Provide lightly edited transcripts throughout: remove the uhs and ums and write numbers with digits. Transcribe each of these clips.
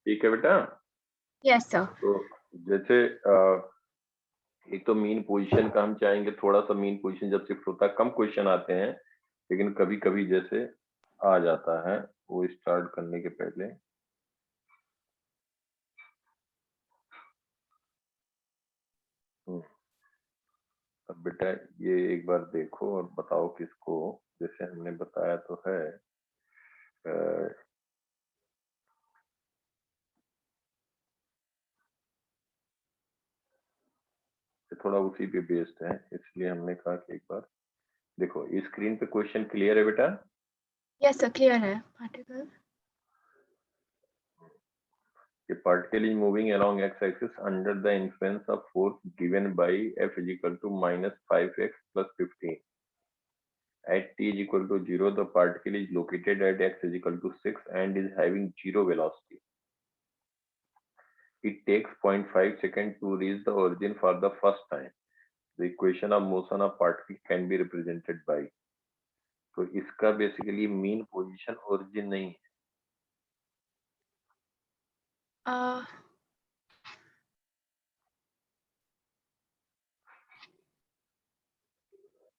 ठीक है बेटा। Yes sir. तो जैसे एक तो मीन पोजीशन का हम चाहेंगे, थोड़ा सा मीन पोजीशन जब शिफ्ट होता है कम क्वेश्चन आते हैं, लेकिन कभी कभी जैसे आ जाता है वो स्टार्ट करने के पहले। अब बेटा ये एक बार देखो और बताओ किसको, जैसे हमने बताया तो है थोड़ा उसी पे बेस्ड है, इसलिए हमने कहा कि एक बार देखो। स्क्रीन पे क्वेश्चन क्लियर है बेटा? यस सर क्लियर है। Particle A particle is moving along x-axis under the influence of force given by F is equal to minus 5x plus 15. At t is equal to 0, the particle is located at x is equal to 6 and is having 0 velocity. It takes 0.5 seconds to reach the origin for the first time. The equation of motion of particle can be represented by. तो इसका basically mean position origin नहीं है।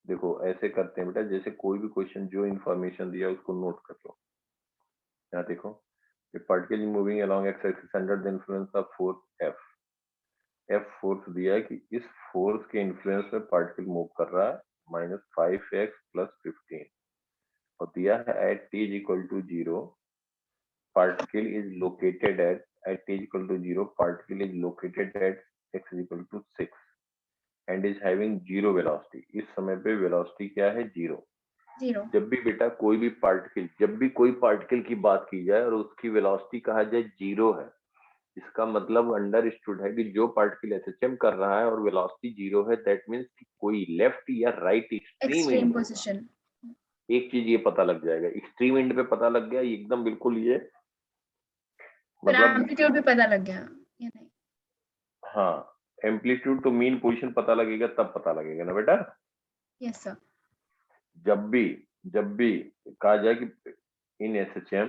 देखो ऐसे करते हैं बेटा, जैसे कोई भी क्वेश्चन जो इन्फॉर्मेशन दिया उसको नोट कर लो। यहाँ देखो, a particle is moving along x-axis under the influence of force F. F force दिया है कि इस फोर्स के इन्फ्लुएंस में पार्टिकल मूव कर रहा है -5x + 15, और दिया है at t is equal to 0, particle is located at t is equal to 0, particle is located at x is equal to 6 and is having 0 velocity. इस समय पे वेलोसिटी क्या है? 0। जब भी बेटा कोई भी पार्टिकल, जब भी कोई पार्टिकल की बात की जाए और उसकी वेलोसिटी कहा जाए 0 है, इसका मतलब अंडरस्टूड है कि जो पार्टिकल एसएचएम कर रहा है और वेलोसिटी 0 है, दैट मींस कि कोई लेफ्ट या राइट एक्सट्रीम पोजीशन। एक चीज ये पता लग जाएगा, एक्सट्रीम एंड पे पता लग गया एकदम बिल्कुल, ये मतलब एम्पलीट्यूड भी पता लग गया या नहीं? हाँ, एम्पलीट्यूड तो मीन पोजीशन पता लगेगा तब पता लगेगा ना बेटा। Yes sir. जब भी कहा जाए कि इन एसएचएम,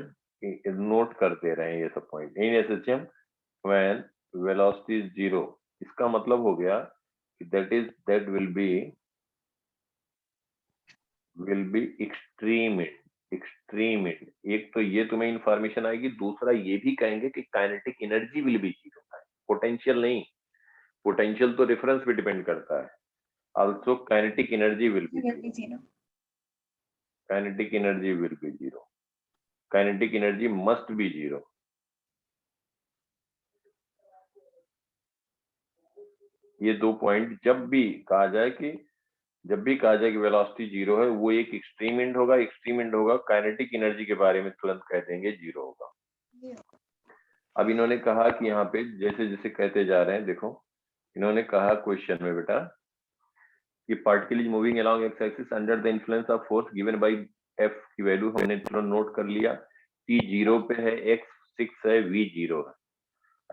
नोट करते रहे ये सब point, in SHM when velocity is 0, इसका मतलब हो गया कि that will B extreme and. एक तो ये तुम्हें इंफॉर्मेशन आएगी, दूसरा ये भी कहेंगे कि काइनेटिक एनर्जी विल बी 0 है, पोटेंशियल नहीं। पोटेंशियल तो रेफरेंस पे डिपेंड करता है। Also kinetic energy will be 0। Kinetic energy will be 0। Kinetic energy must be 0। ये दो पॉइंट जब भी कहा जाए कि वेलोसिटी 0 है, वो एक एक्सट्रीम एंड होगा, काइनेटिक एनर्जी के बारे में तुरंत कह देंगे 0 होगा। अब इन्होंने कहा कि यहाँ पे जैसे जैसे कहते जा रहे हैं, देखो इन्होंने कहा क्वेश्चन में बेटा कि particle is moving along x axis under the influence of force given by F की वैल्यू हमने चलो नोट कर लिया। टी 0 पे है, एक्स 6 है, वी 0 है।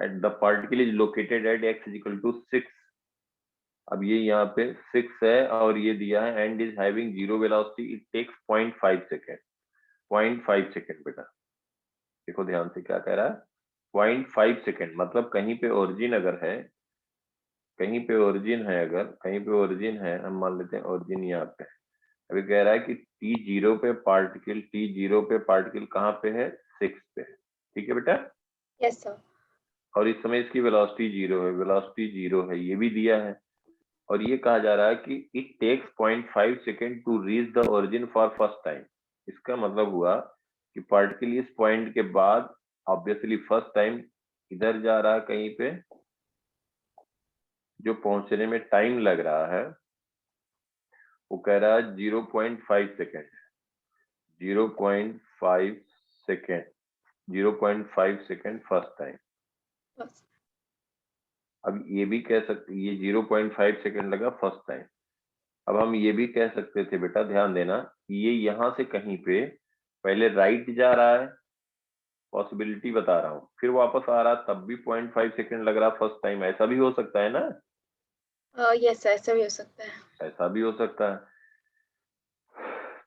At the particle is located at X is equal to 6। अब ये यहाँ पे 6 है और ये दिया है and is having 0 velocity, it takes 0.5 second. 0.5 second बेटा, देखो ध्यान से क्या कह रहा है, 0.5 सेकेंड। मतलब कहीं पे ओरिजिन अगर है, कहीं पे ओरिजिन है, हम मान लेते हैं ओरिजिन यहाँ पे। अभी कह रहा है कि T0 पे पार्टिकल कहाँ पे है? 6 पे। ठीक है बेटा? Yes sir. और इस समय इसकी वेलोसिटी 0 है, ये भी दिया है। और ये कहा जा रहा है कि it takes 0.5 second to reach the origin for first time. इसका मतलब हुआ कि पार्टिकल इस पॉइंट के बाद ऑब्वियसली फर्स्ट टाइम इधर जा रहा है कहीं पे, जो पहुंचने में टाइम लग रहा है वो कह रहा है 0.5 second. 0.5 second 0.5 second first time. अब ये भी कह सकते, ये 0.5 सेकेंड लगा फर्स्ट टाइम। अब हम ये भी कह सकते थे बेटा, ध्यान देना, ये यहां से कहीं पे पहले राइट जा रहा है, पॉसिबिलिटी बता रहा हूँ, फिर वापस आ रहा, तब भी 0.5 सेकेंड लग रहा फर्स्ट टाइम। ऐसा भी हो सकता है ना? यस सर, ऐसा भी हो सकता है। ऐसा भी हो सकता है।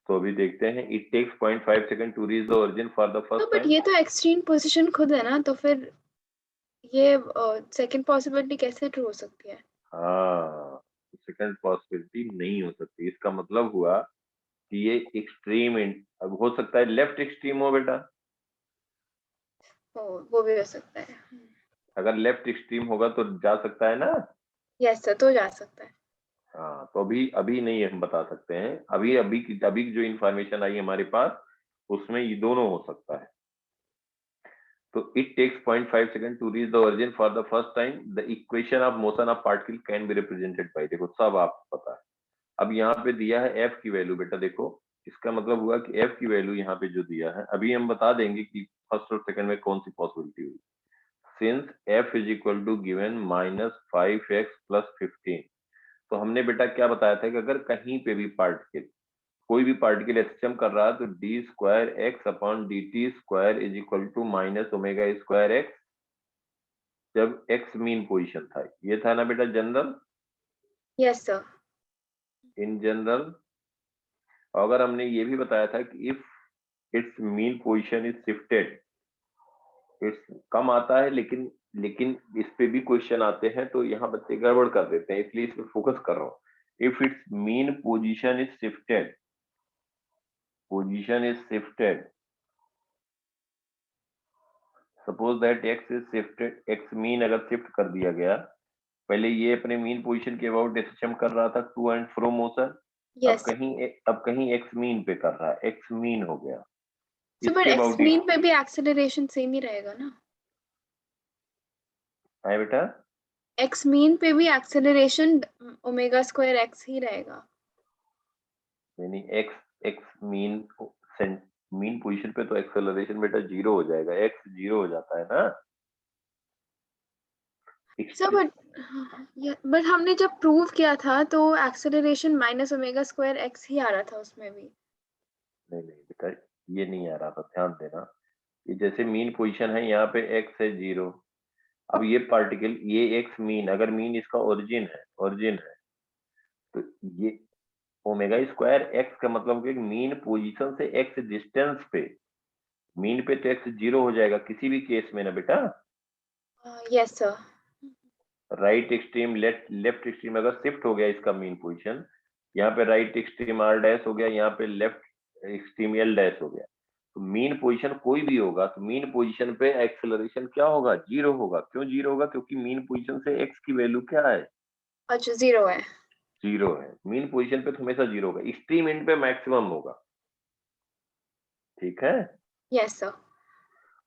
तो अभी देखते हैं, it takes 0.5 second to reach the origin for the तो फर्स्ट बट टाइम। ये तो एक्सट्रीम पोजीशन खुद है ना, तो फिर ये सेकंड पॉसिबिलिटी कैसे ट्रू हो सकती है? हाँ, सेकंड पॉसिबिलिटी नहीं हो सकती। इसका मतलब हुआ कि ये एक्सट्रीम अब हो सकता है लेफ्ट एक्सट्रीम हो बेटा। वो भी हो सकता है। अगर लेफ्ट एक्सट्रीम होगा तो जा सकता है ना। यस सर, तो जा सकता है। हाँ, तो अभी अभी नहीं हम बता सकते हैं। अभी जो इंफॉर्मेशन आई हमारे पास उसमें ये दोनों हो सकता है। तो it takes 0.5 second to reach the origin for the first time. The equation of motion of particle can be represented by, देखो सब आपको पता है। अब यहाँ पे दिया है एफ की वैल्यू बेटा, देखो इसका मतलब हुआ कि एफ की वैल्यू यहाँ पे जो दिया है अभी हम बता देंगे कि फर्स्ट और सेकंड में कौन सी पॉसिबिलिटी हुई। Since F is equal to given -5x + 15, तो हमने बेटा क्या बताया था कि अगर कहीं पे भी पार्टिकल कोई भी पार्टिकल एसएचएम कर रहा है तो d²x/dt² is equal to -ω²x, जब x मीन पोजीशन था। ये था ना बेटा general, yes sir. In general. अगर हमने ये भी बताया था कि if it's mean position is shifted, it's कम आता है लेकिन लेकिन इस पे भी क्वेश्चन आते हैं तो यहाँ बच्चे गड़बड़ कर देते हैं, इसलिए इस पे फोकस कर रहा हूँ। If it's mean position is shifted, position is shifted, suppose that X is shifted, X mean अगर शिफ्ट कर दिया गया, पहले ये अपने मीन पोजीशन के अबाउट एसएचएम कर रहा था to and fro motion, yes अब कहीं एक्स मीन पे कर रहा है, एक्स मीन हो गया सर, बट इसके एक्स अबाउट मीन पे भी एक्सेलरेशन सेम ही रहेगा ना? है बेटा। एक्स मीन पे भी एक्सेलरेशन ω² x ही रहेगा। यानी x x mean mean position पे तो एक्सेलरेशन बेटा जीरो हो जाएगा, एक्स जीरो हो जाता है ना। सर बट हमने जब प्रूव किया था तो एक्सेलरेशन -ω² x ही आ रहा था उसमें भी। नहीं नहीं बेटा, ये नहीं आ रहा था, ध्यान देना। ये जैसे मीन पोजीशन है, यहाँ पे एक्स है जीरो। अब ये पार्टिकल ये एक्स मीन, अगर मीन इसका ओरिजिन है तो ये ω²x का मतलब है मीन पोजीशन से एक्स डिस्टेंस पे, मीन पे तो एक्स जीरो हो जाएगा किसी भी केस में ना बेटा। Yes sir. Right extreme left extreme अगर शिफ्ट हो गया इसका मीन पोजीशन, यहाँ पे राइट एक्सट्रीम आर डैश हो गया, यहाँ पे लेफ्ट एक्सट्रीम एल डैश हो गया, तो मीन पोजीशन कोई भी होगा तो मीन पोजीशन पे एक्सेलरेशन क्या होगा, जीरो होगा। क्यों जीरो होगा? क्योंकि मीन पोजीशन से एक्स की वैल्यू क्या है, अच्छा, 0 है। जीरो है। मीन पोजीशन पे तो हमेशा जीरो होगा, एक्सट्रीम एंड पे मैक्सिमम होगा। ठीक है। Yes sir.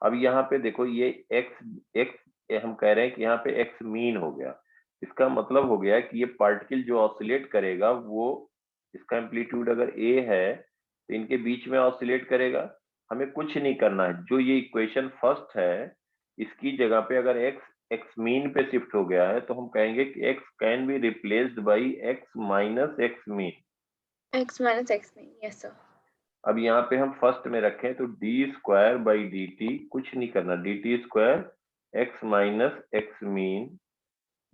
अब यहाँ पे देखो ये एक्स एक्स हम कह रहे हैं कि यहाँ पे एक्स मीन हो गया, इसका मतलब हो गया कि ये पार्टिकल जो ऑसिलेट करेगा वो, इसका एम्पलीट्यूड अगर ए है तो इनके बीच में ऑसिलेट करेगा। हमें कुछ नहीं करना है, जो ये इक्वेशन फर्स्ट है इसकी जगह पे अगर एक्स एक्स मीन पे शिफ्ट हो गया है तो हम कहेंगे कि x can be replaced by x - x mean. x - x में, यस सर। अब यहाँ पे हम फर्स्ट में रखें तो d²/dt, कुछ नहीं करना, dt² x - x mean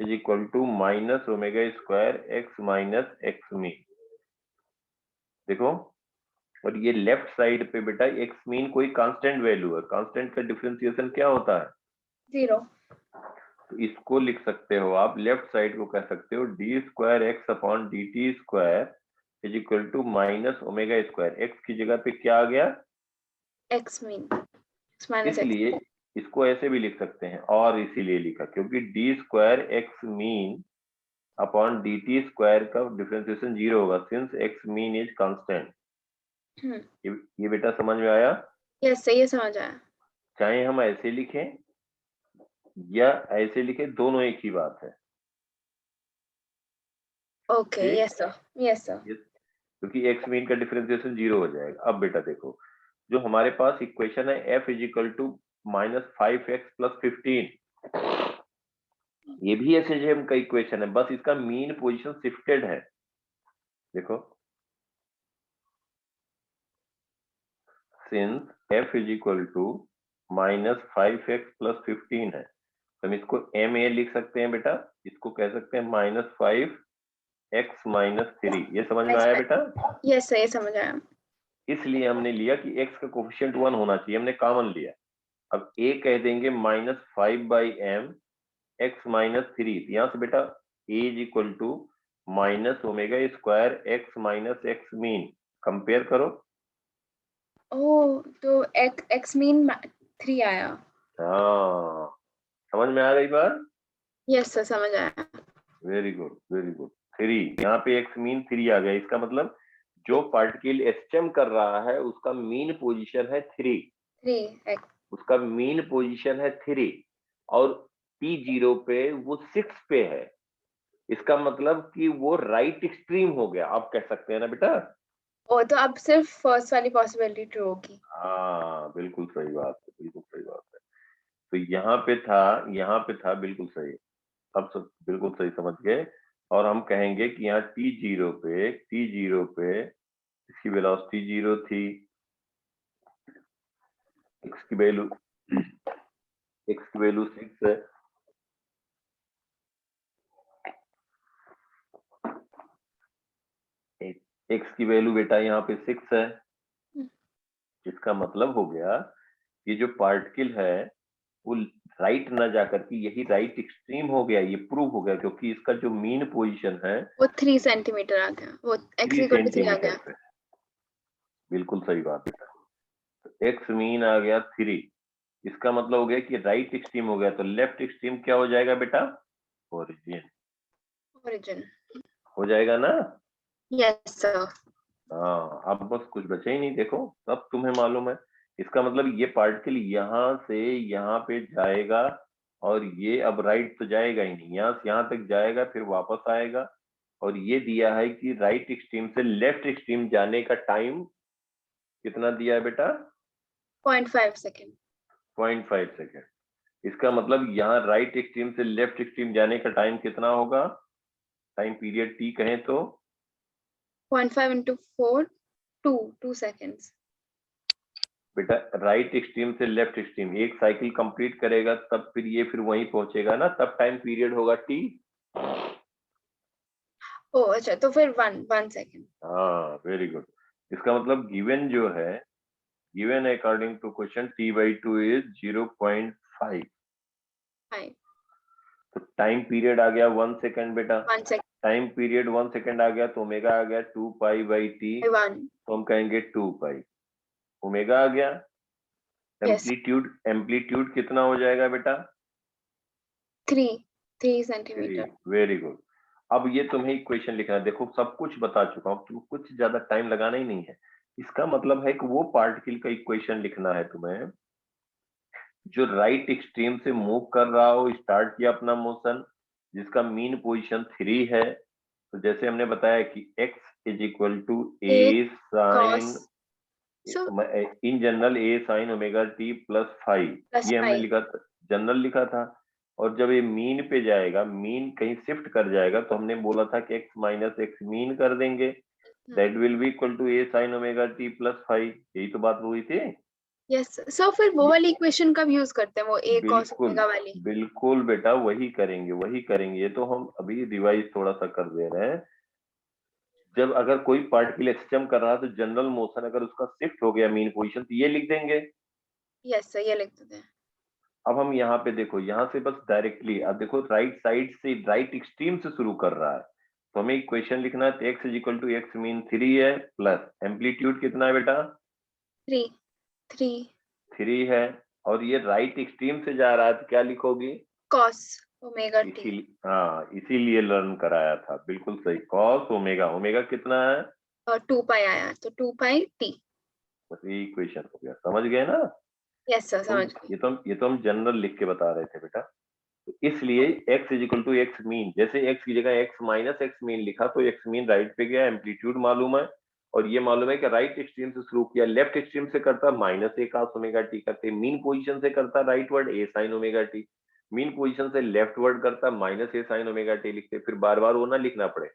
is equal to -ω²x - x mean. देखो, और ये लेफ्ट साइड पे बेटा x मीन कोई कांस्टेंट वैल्यू है, कांस्टेंट का डिफरेंशिएशन क्या होता है, 0। तो इसको लिख सकते हो आप, लेफ्ट साइड को कह सकते हो d²x/dt² is equal to -ω²। x की जगह पे क्या आ गया, x मीन, x - x। इसलिए इसको ऐसे भी लिख सकते हैं, और इसीलिए लिखा क्योंकि d²x मीन अपॉन dt² का डिफरेंशिएशन जीरो होगा since x mean is constant. ये बेटा समझ में आया? यस सर, ये समझ आया। चाहे हम ऐसे लिखें या ऐसे लिखें, दोनों एक ही बात है। ओके, ठीक, यस सर। Yes sir. क्योंकि x मीन का डिफरेंशिएशन जीरो हो जाएगा। अब बेटा देखो, जो हमारे पास इक्वेशन है f is equal to -5x + 15, ये भी एसएचएम का इक्वेशन है, बस इसका मीन पोजीशन शिफ्टेड है। देखो, since f is equal to -5x + 15 है, तो हम इसको ma लिख सकते हैं बेटा, इसको कह सकते हैं -5x - 3। ये समझ में आया बेटा? यस सर, ये समझ आया। इसलिए हमने लिया कि x का कोफिशिएंट 1 होना चाहिए, हमने कॉमन लिया। अब a कह देंगे -5/m x -3, यहाँ से बेटा a is equal to -ω² x -x mean, compare करो। ओह, तो एक्स मीन 3 आया। हाँ, समझ में आ रही बात? यस सर, समझ आया। Very good very good. 3, यहाँ पे x मीन 3 आ गया। इसका मतलब जो पार्टिकल एस्टेम कर रहा है उसका मीन पोजीशन है 3, 3 उसका मीन पोजीशन है 3 और t0 पे वो 6 पे है। इसका मतलब कि वो राइट एक्सट्रीम हो गया, आप कह सकते हैं ना बेटा। ओ, तो अब सिर्फ फर्स्ट वाली पॉसिबिलिटी ट्रू होगी। हाँ बिल्कुल सही बात है, बिल्कुल सही बात है। तो यहाँ पे था बिल्कुल सही। अब सब बिल्कुल सही समझ गए। और हम कहेंगे कि यहाँ टी जीरो पे इसकी वेलोसिटी 0 थी, एक्स की वैल्यू 6 है, एक्स की वैल्यू बेटा यहाँ पे 6 है। इसका मतलब हो गया ये जो पार्टिकल है वो राइट न जाकर के यही राइट एक्सट्रीम हो गया, ये प्रूव हो गया, क्योंकि इसका जो मीन पोजीशन है वो 3 सेंटीमीटर आ गया, वो एक्स 3 इक्वल टू 3 आ सेंटीमीटर गया। पे। बिल्कुल सही बात बेटा। एक्स मीन आ गया 3, इसका मतलब हो गया कि राइट एक्सट्रीम हो गया, तो लेफ्ट एक्सट्रीम क्या हो जाएगा बेटा? Origin origin. हो जाएगा ना? Yes sir. हाँ, अब बस कुछ बचा ही नहीं, देखो सब तुम्हें मालूम है। इसका मतलब ये पार्टिकल यहाँ से यहाँ पे जाएगा और ये अब राइट तो जाएगा ही नहीं, यहाँ से यहाँ तक जाएगा फिर वापस आएगा। और ये दिया है कि राइट एक्सट्रीम से लेफ्ट एक्सट्रीम जाने का टाइम कितना दिया है बेटा? 0.5 सेकेंड। 0.5 सेकेंड। इसका मतलब यहाँ राइट एक्सट्रीम से लेफ्ट एक्सट्रीम जाने का टाइम कितना होगा? टाइम पीरियड टी कहें तो 0.5 into 4, 2 सेकेंड्स। बेटा राइट एक्सट्रीम से लेफ्ट एक्सट्रीम एक साइकिल कंप्लीट करेगा तब फिर ये फिर वहीं पहुंचेगा ना, तब टाइम पीरियड होगा टी। ओ अच्छा, तो फिर 1 सेकेंड। हाँ वेरी गुड। इसका मतलब गिवन जो है, given according to question t/2 is 0.5। 5 तो टाइम पीरियड आ गया 1 सेकेंड बेटा। 1 सेकेंड टाइम पीरियड 1 सेकेंड आ गया तो ओमेगा आ गया 2π/t, 1। तो हम कहेंगे 2π। ओमेगा आ गया। यस। एम्पलीट्यूड कितना हो जाएगा बेटा? 3 वेरी सेंटीमीटर। Very good. अब ये तुम्हें इक्वेशन लिखना है, देखो सब कुछ बता चुका हूँ, तुम कुछ ज्यादा टाइम लगाना ही नहीं है। इसका मतलब है कि वो पार्टिकल का इक्वेशन लिखना है तुम्हें जो राइट एक्सट्रीम से मूव कर रहा हो, स्टार्ट किया अपना मोशन, जिसका मीन पोजीशन 3 है। तो जैसे हमने बताया कि x is equal to A a cos, sine, so in general a sine omega t plus 5, plus ये हमने 5। लिखा था, जनरल लिखा था। और जब ये मीन पे जाएगा, मीन कहीं शिफ्ट कर जाएगा, तो हमने बोला था कि x माइनस एक्स मीन कर देंगे, that will be equal to a sine omega t plus 5। यही तो बात हुई थी। यस सो फिर वो वाली इक्वेशन कब यूज करते हैं, वो ए कॉस बिल्कुल ओमेगा वाली? बिल्कुल बेटा, वही करेंगे वही करेंगे, ये तो हम अभी रिवाइज थोड़ा सा कर दे रहे हैं। जब अगर कोई पार्टिकल सिस्टम कर रहा है तो जनरल मोशन अगर उसका शिफ्ट हो गया मीन पोजीशन, तो ये लिख देंगे। यस सर, ये लिख देते हैं। अब हम यहाँ पे देखो, यहाँ से बस डायरेक्टली अब देखो राइट साइड से राइट एक्सट्रीम से शुरू कर रहा है, तो हमें इक्वेशन लिखना है, तो x is equal to X mean 3 है, प्लस एम्पलीट्यूड कितना है बेटा? 3 3 3 है। और ये राइट एक्सट्रीम से जा रहा है तो क्या लिखोगी? Cos omega T. इसीलिए हाँ, इसीलिए लर्न कराया था, बिल्कुल सही। कॉस ओमेगा, ओमेगा कितना है? और 2 पाई आया, तो 2 पाई टी। बस ये इक्वेशन हो गया, समझ गए ना? यस सर, तुम समझ गई। ये तो हम जनरल लिख के बता रहे थे बेटा। तो इसलिए x is equal to X mean, जैसे x की जगह x माइनस एक्स मीन लिखा तो x मीन राइट पे गया, एम्पलीट्यूड मालूम है, और ये मालूम है कि राइट एक्सट्रीम से शुरू किया, लेफ्ट एक्सट्रीम से करता माइनस ए cos ओमेगा टी करते, मीन पोजीशन से करता right word a sine omega T, mean position से लेफ्ट वर्ड करता माइनस ए साइन ओमेगा टी लिखते, फिर बार बार वो ना लिखना पड़े।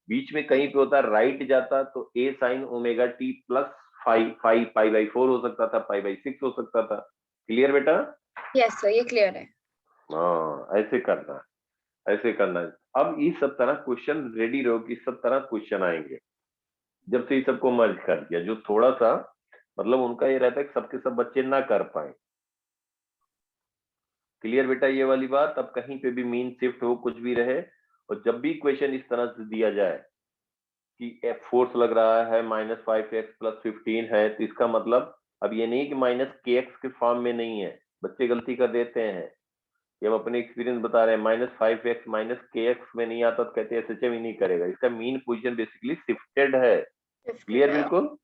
बीच में कहीं पे होता राइट जाता तो a sine omega T plus 5 π/4 हो सकता था, π/6 हो सकता था। क्लियर बेटा? यस सर, ये क्लियर है। हाँ, ऐसे करना है, ऐसे करना है। अब इस सब तरह क्वेश्चन रेडी रहो कि सब तरह क्वेश्चन आएंगे। जब से ये सबको मर्ज कर दिया, जो थोड़ा सा मतलब उनका ये रहता है कि सबके सब बच्चे ना कर पाए, क्लियर बेटा ये वाली बात? अब कहीं पे भी मीन शिफ्ट हो, कुछ भी रहे, और जब भी क्वेश्चन इस तरह से दिया जाए कि फोर्स लग रहा है -5x + 15 है, तो इसका मतलब अब ये नहीं कि -kx के फॉर्म में नहीं है। बच्चे गलती कर देते हैं, ये हम अपने एक्सपीरियंस बता रहे हैं। -5x -kx में नहीं आता तो कहते हैं SHM ही नहीं करेगा। इसका मीन पोजीशन बेसिकली शिफ्टेड है। क्लियर बिल्कुल?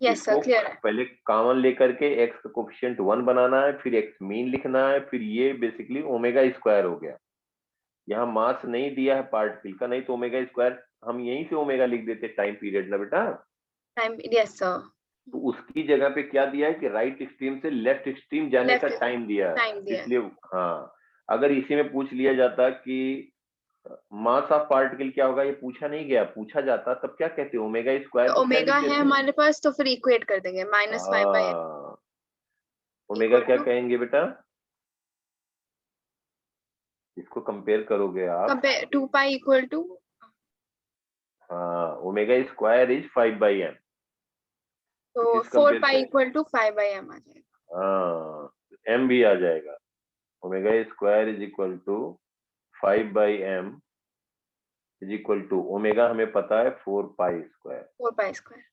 यस सर, इसको क्लियर है। पहले कॉमन लेकर के x का कोफिशिएंट 1 बनाना है, फिर x मीन लिखना है, फिर ये बेसिकली ओमेगा स्क्वायर हो गया। यहाँ मास नहीं दिया है पार्टिकल का, नहीं तो ओमेगा स्क्वायर हम यहीं से ओमेगा लिख देते टाइम पीरियड ना बेटा। Time, yes sir. तो उसकी जगह पे क्या दिया है कि राइट एक्सट्रीम से लेफ्ट एक्सट्रीम जाने का टाइम दिया है। टाइम दिया है। इसलिए हाँ, अगर इसी में पूछ लिया जाता कि मास ऑफ पार्टिकल क्या होगा, ये पूछा नहीं गया, पूछा जाता तब क्या कहते हैं, ओमेगा स्क्वायर तो तो क्या ओमेगा लिख है देते हैं। हमारे पास, तो फिर इक्वेट कर देंगे -5/m हाँ, ओमेगा क्या कहेंगे बेटा? इसको कंपेयर करोगे आप, कंपेयर 2 पाई इक्वल टू, हाँ, ओमेगा स्क्वायर इज 5/m। तो दिस इज 4 कंपेयर पाई करें, इक्वल टू 5/m आ जाएगा। हाँ, m भी आ जाएगा। Omega square is equal to 5/m is equal to omega हमें पता है 4 पाई स्क्वायर, 4 पाई स्क्वायर,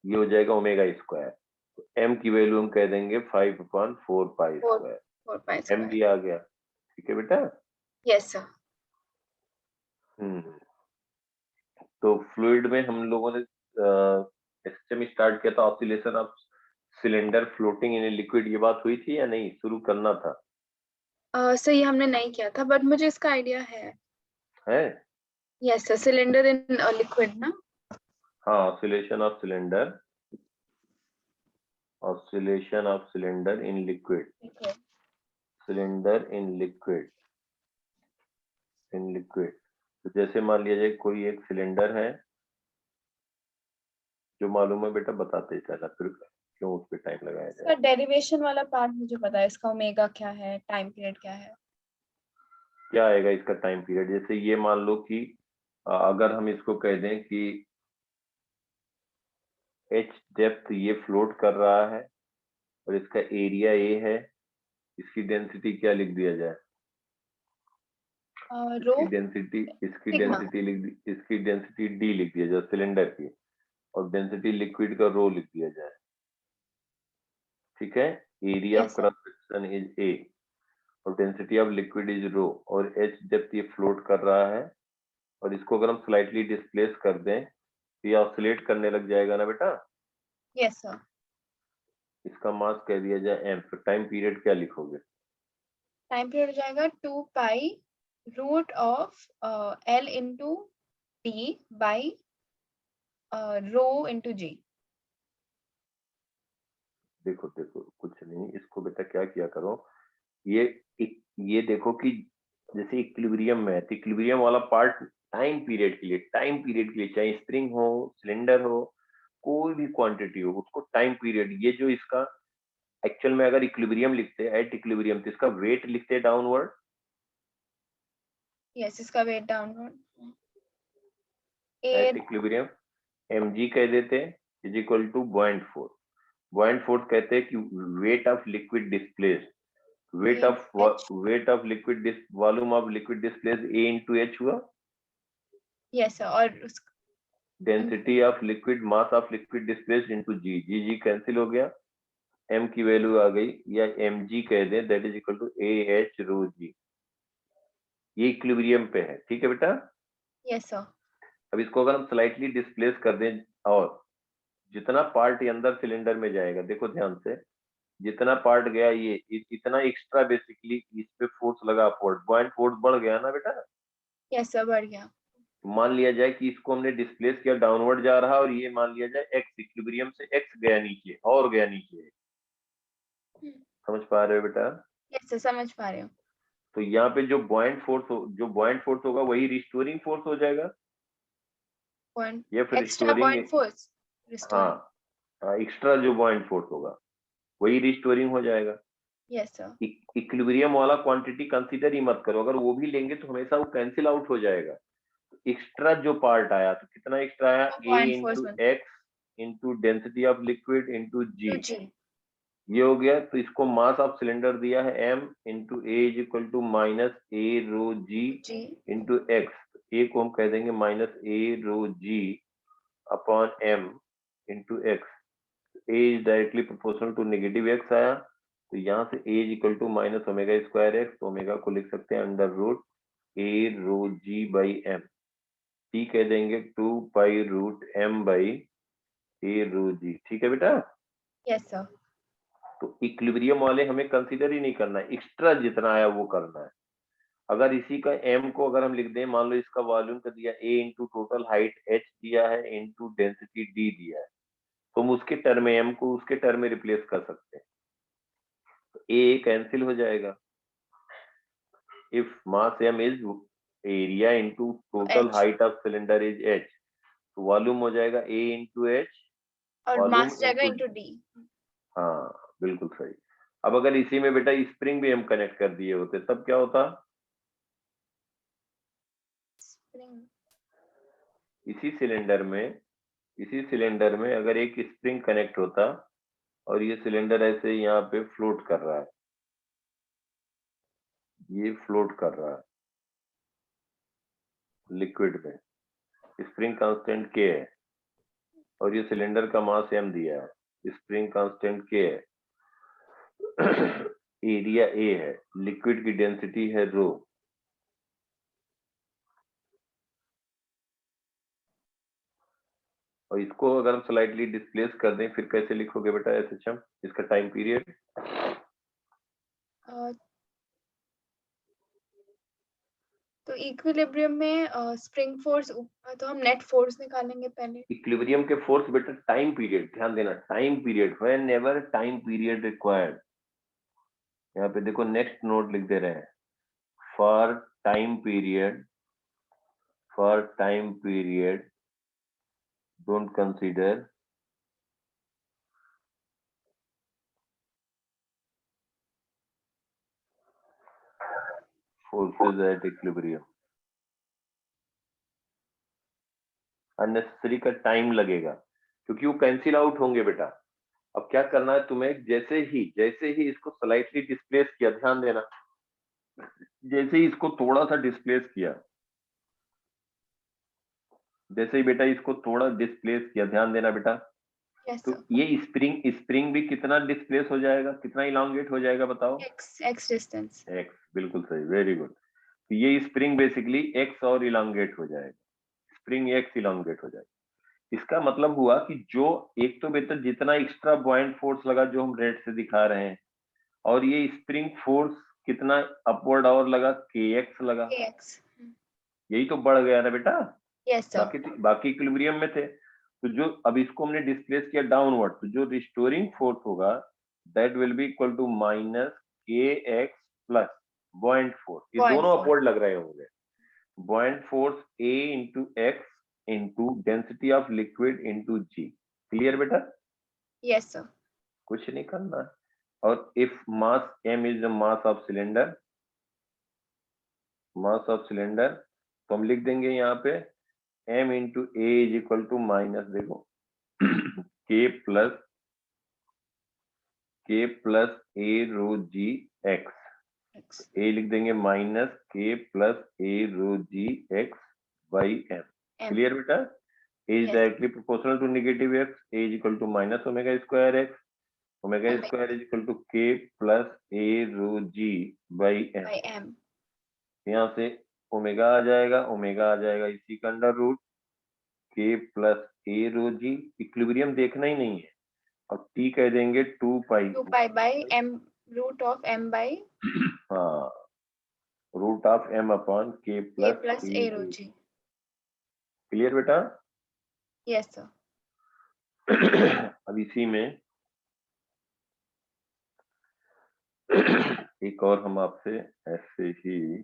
ये हो जाएगा ओमेगा स्क्वायर। तो m की वैल्यू हम कह देंगे 5/4 पाई 4 स्क्वायर। 4 पाई m स्क्वायर। भी आ गया, ठीक है बेटा। Yes sir. हम्म, तो फ्लूइड में हम लोगों ने सिस्टम स्टार्ट किया था, oscillation of cylinder floating in liquid, ये बात हुई थी या नहीं? शुरू करना था? सर ये हमने नहीं किया था, बट मुझे इसका आइडिया है। है, yes sir, cylinder in liquid ना। हाँ, oscillation of cylinder, oscillation of cylinder in liquid, cylinder in liquid, in liquid. तो जैसे मान लिया जाए कोई एक सिलेंडर है, जो मालूम है बेटा बताते चला, फिर क्यों उस पर टाइम लगाया जाए। सर डेरिवेशन वाला पार्ट मुझे पता है, इसका ओमेगा क्या है, टाइम पीरियड क्या है। क्या आएगा इसका टाइम पीरियड? जैसे ये मान लो कि अगर हम इसको कह दें कि h डेप्थ ये फ्लोट कर रहा है और इसका एरिया a है, इसकी डेंसिटी क्या लिख दिया जाए? रो, इसकी सिग्मा। डेंसिटी इसकी डेंसिटी d लिख दिया जाए सिलेंडर की, और डेंसिटी लिक्विड का रो लिख दिया जाए, ठीक है। Area of yes sir. Cross section is a और डेंसिटी ऑफ लिक्विड इज रो, और h डेप्थ ये फ्लोट कर रहा है, और इसको अगर हम स्लाइटली डिस्प्लेस कर दें तो ये ऑसिलेट करने लग जाएगा ना बेटा। Yes sir. इसका मास कह दिया जाए m, फिर टाइम पीरियड क्या लिखोगे? टाइम पीरियड हो जाएगा 2 pi root of L into d by rho into g. देखो देखो कुछ नहीं, इसको बेटा क्या किया करो, ये ये देखो कि जैसे इक्विलिब्रियम में है, तो इक्विलिब्रियम वाला पार्ट टाइम पीरियड के लिए, टाइम पीरियड के लिए, चाहे स्प्रिंग हो, सिलेंडर हो, कोई भी क्वांटिटी हो, उसको टाइम पीरियड, ये जो इसका एक्चुअल में अगर इक्विलिब्रियम लिखते हैं, एट इक्विलिब्रियम, तो इसका वेट लिखते हैं डाउनवर्ड। यस, इसका weight downward at equilibrium mg कह देते हैं, is equal to buoyant force. Buoyant force कहते हैं कि weight of liquid displaced, weight of liquid volume of liquid displaced a into h हुआ, यस सर। और density of liquid mass of liquid displaced into g, g cancel हो गया, m की value आ गई, या mg कह दें, that is equal to ah rho g। ये इक्विलिब्रियम पे है, ठीक है बेटा। Yes sir. अब इसको अगर हम स्लाइटली डिस्प्लेस कर दें, और जितना पार्ट ये अंदर सिलेंडर में जाएगा, देखो ध्यान से, जितना पार्ट गया ये इतना एक्स्ट्रा बेसिकली इस पे फोर्स लगा, अपवर्ड पॉइंट फोर्स बढ़ गया ना बेटा। यस सर, बढ़ गया। मान लिया जाए कि इसको हमने डिस्प्लेस किया, डाउनवर्ड जा रहा, और ये मान लिया जाए एक्स, इक्विलिब्रियम से एक्स गया नीचे और गया नीचे, समझ पा रहे हो बेटा? यस सर, समझ पा रहे हो। तो यहाँ पे जो बॉइंट फोर्स होगा वही रिस्टोरिंग फोर्स हो जाएगा, पॉइंट, या फिर एक्स्ट्रा रिस्टोरिंग, पॉइंट फोर्स, हाँ, एक्स्ट्रा जो बॉइंट फोर्स होगा वही रिस्टोरिंग हो जाएगा। Yes sir. इक्विलिब्रियम वाला क्वांटिटी कंसीडर ही मत करो, अगर वो भी लेंगे तो हमेशा वो कैंसिल आउट हो जाएगा। एक्स्ट्रा जो पार्ट आया, तो कितना एक्स्ट्रा आया, a पॉइंट फोर्स इंटू बन x into density of liquid into g, two g. ये हो गया। तो इसको मास ऑफ सिलेंडर दिया है m into a is equal to minus a rho g g into x. A को हम कह देंगे minus a rho g upon m into x. A is directly proportional to negative x आया, तो यहाँ से a is equal to minus omega square x, तो ओमेगा को लिख सकते हैं under root a rho ji by m. T कह देंगे 2 pi root m by A rho जी। ठीक है बेटा। Yes sir. तो इक्विलिब्रियम वाले हमें कंसीडर ही नहीं करना है, एक्स्ट्रा जितना आया वो करना है। अगर इसी का m को अगर हम लिख दें, मान लो इसका वॉल्यूम का दिया a into total height h दिया है इंटू डेंसिटी d दिया है, तो हम उसके टर्म में m को उसके टर्म में रिप्लेस कर सकते हैं। तो a कैंसिल हो जाएगा। If mass m is area into total H height of cylinder is h, तो वॉल्यूम हो जाएगा a इंटू h, और वॉल्यूम मास जाएगा इंटू। Into D. हाँ बिल्कुल सही। अब अगर इसी में बेटा स्प्रिंग भी हम कनेक्ट कर दिए होते तब क्या होता? स्प्रिंग। इसी सिलेंडर में अगर एक स्प्रिंग कनेक्ट होता और ये सिलेंडर ऐसे यहाँ पे फ्लोट कर रहा है, ये फ्लोट कर रहा है लिक्विड में, स्प्रिंग कांस्टेंट के है और ये सिलेंडर का मास m दिया है, स्प्रिंग कांस्टेंट के है, एरिया a है, लिक्विड की डेंसिटी है रो। और इसको अगर हम स्लाइटली डिस्प्लेस कर दें फिर कैसे लिखोगे बेटा SHM इसका टाइम पीरियड? तो इक्विलिब्रियम में स्प्रिंग फोर्स, तो हम नेट फोर्स निकालेंगे पहले। इक्विलिब्रियम के फोर्स बेटा टाइम पीरियड, ध्यान देना time period, when ever time period required. यहाँ पे देखो नेक्स्ट नोट लिख दे रहे हैं, for time period, don't consider forces at equilibrium. Unnecessary का टाइम लगेगा क्योंकि वो कैंसिल आउट होंगे बेटा। अब क्या करना है तुम्हें, जैसे ही इसको स्लाइटली डिस्प्लेस किया, ध्यान देना, जैसे ही इसको थोड़ा सा डिस्प्लेस किया, जैसे ही बेटा इसको थोड़ा डिस्प्लेस किया, ध्यान देना बेटा, यस तो सर। ये स्प्रिंग भी कितना डिस्प्लेस हो जाएगा, कितना इलांगेट हो जाएगा बताओ? X distance. एक्स, बिल्कुल सही, वेरी गुड। तो ये स्प्रिंग बेसिकली एक्स और इलांगेट हो जाएगा, स्प्रिंग एक्स इलांगेट हो जाएगा। इसका मतलब हुआ कि जो एक तो बेटा जितना एक्स्ट्रा बॉइंट फोर्स लगा जो हम रेड से दिखा रहे हैं, और ये स्प्रिंग फोर्स कितना अपवर्ड और लगा, के एक्स लगा, एक्स। यही तो बढ़ गया ना बेटा। Yes sir. बाकी इक्विलिब्रियम में थे। तो जो अब इसको हमने डिस्प्लेस किया डाउनवर्ड, तो जो रिस्टोरिंग फोर्स होगा that will be equal to minus के एक्स प्लस बॉइंट फोर्स, ये पॉइंट दोनों फोर। अपवर्ड लग रहे होंगे। Buoyant force a into x into density of liquid into g. Clear बेटा? Yes sir. कुछ नहीं करना है। और if mass m is the mass of cylinder, तो हम लिख देंगे यहाँ पे m into a is equal to minus, देखो k plus A rho ji X. X A लिख देंगे minus K plus A rho ji X by M. M. Clear बेटा? A is yes directly proportional to negative X, A is equal to minus omega square X, omega square is equal to K plus A rho ji by M. By M. यहाँ से omega आ जाएगा इसी का under root K plus A rho G. Equilibrium देखना ही नहीं है, अब टी कह देंगे 2 pi, 2 pi by M, root of M by हाँ, root of m upon k a plus plus a a rho rho. जी। क्लियर बेटा? Yes sir. अब इसी में एक और हम आपसे ऐसे ही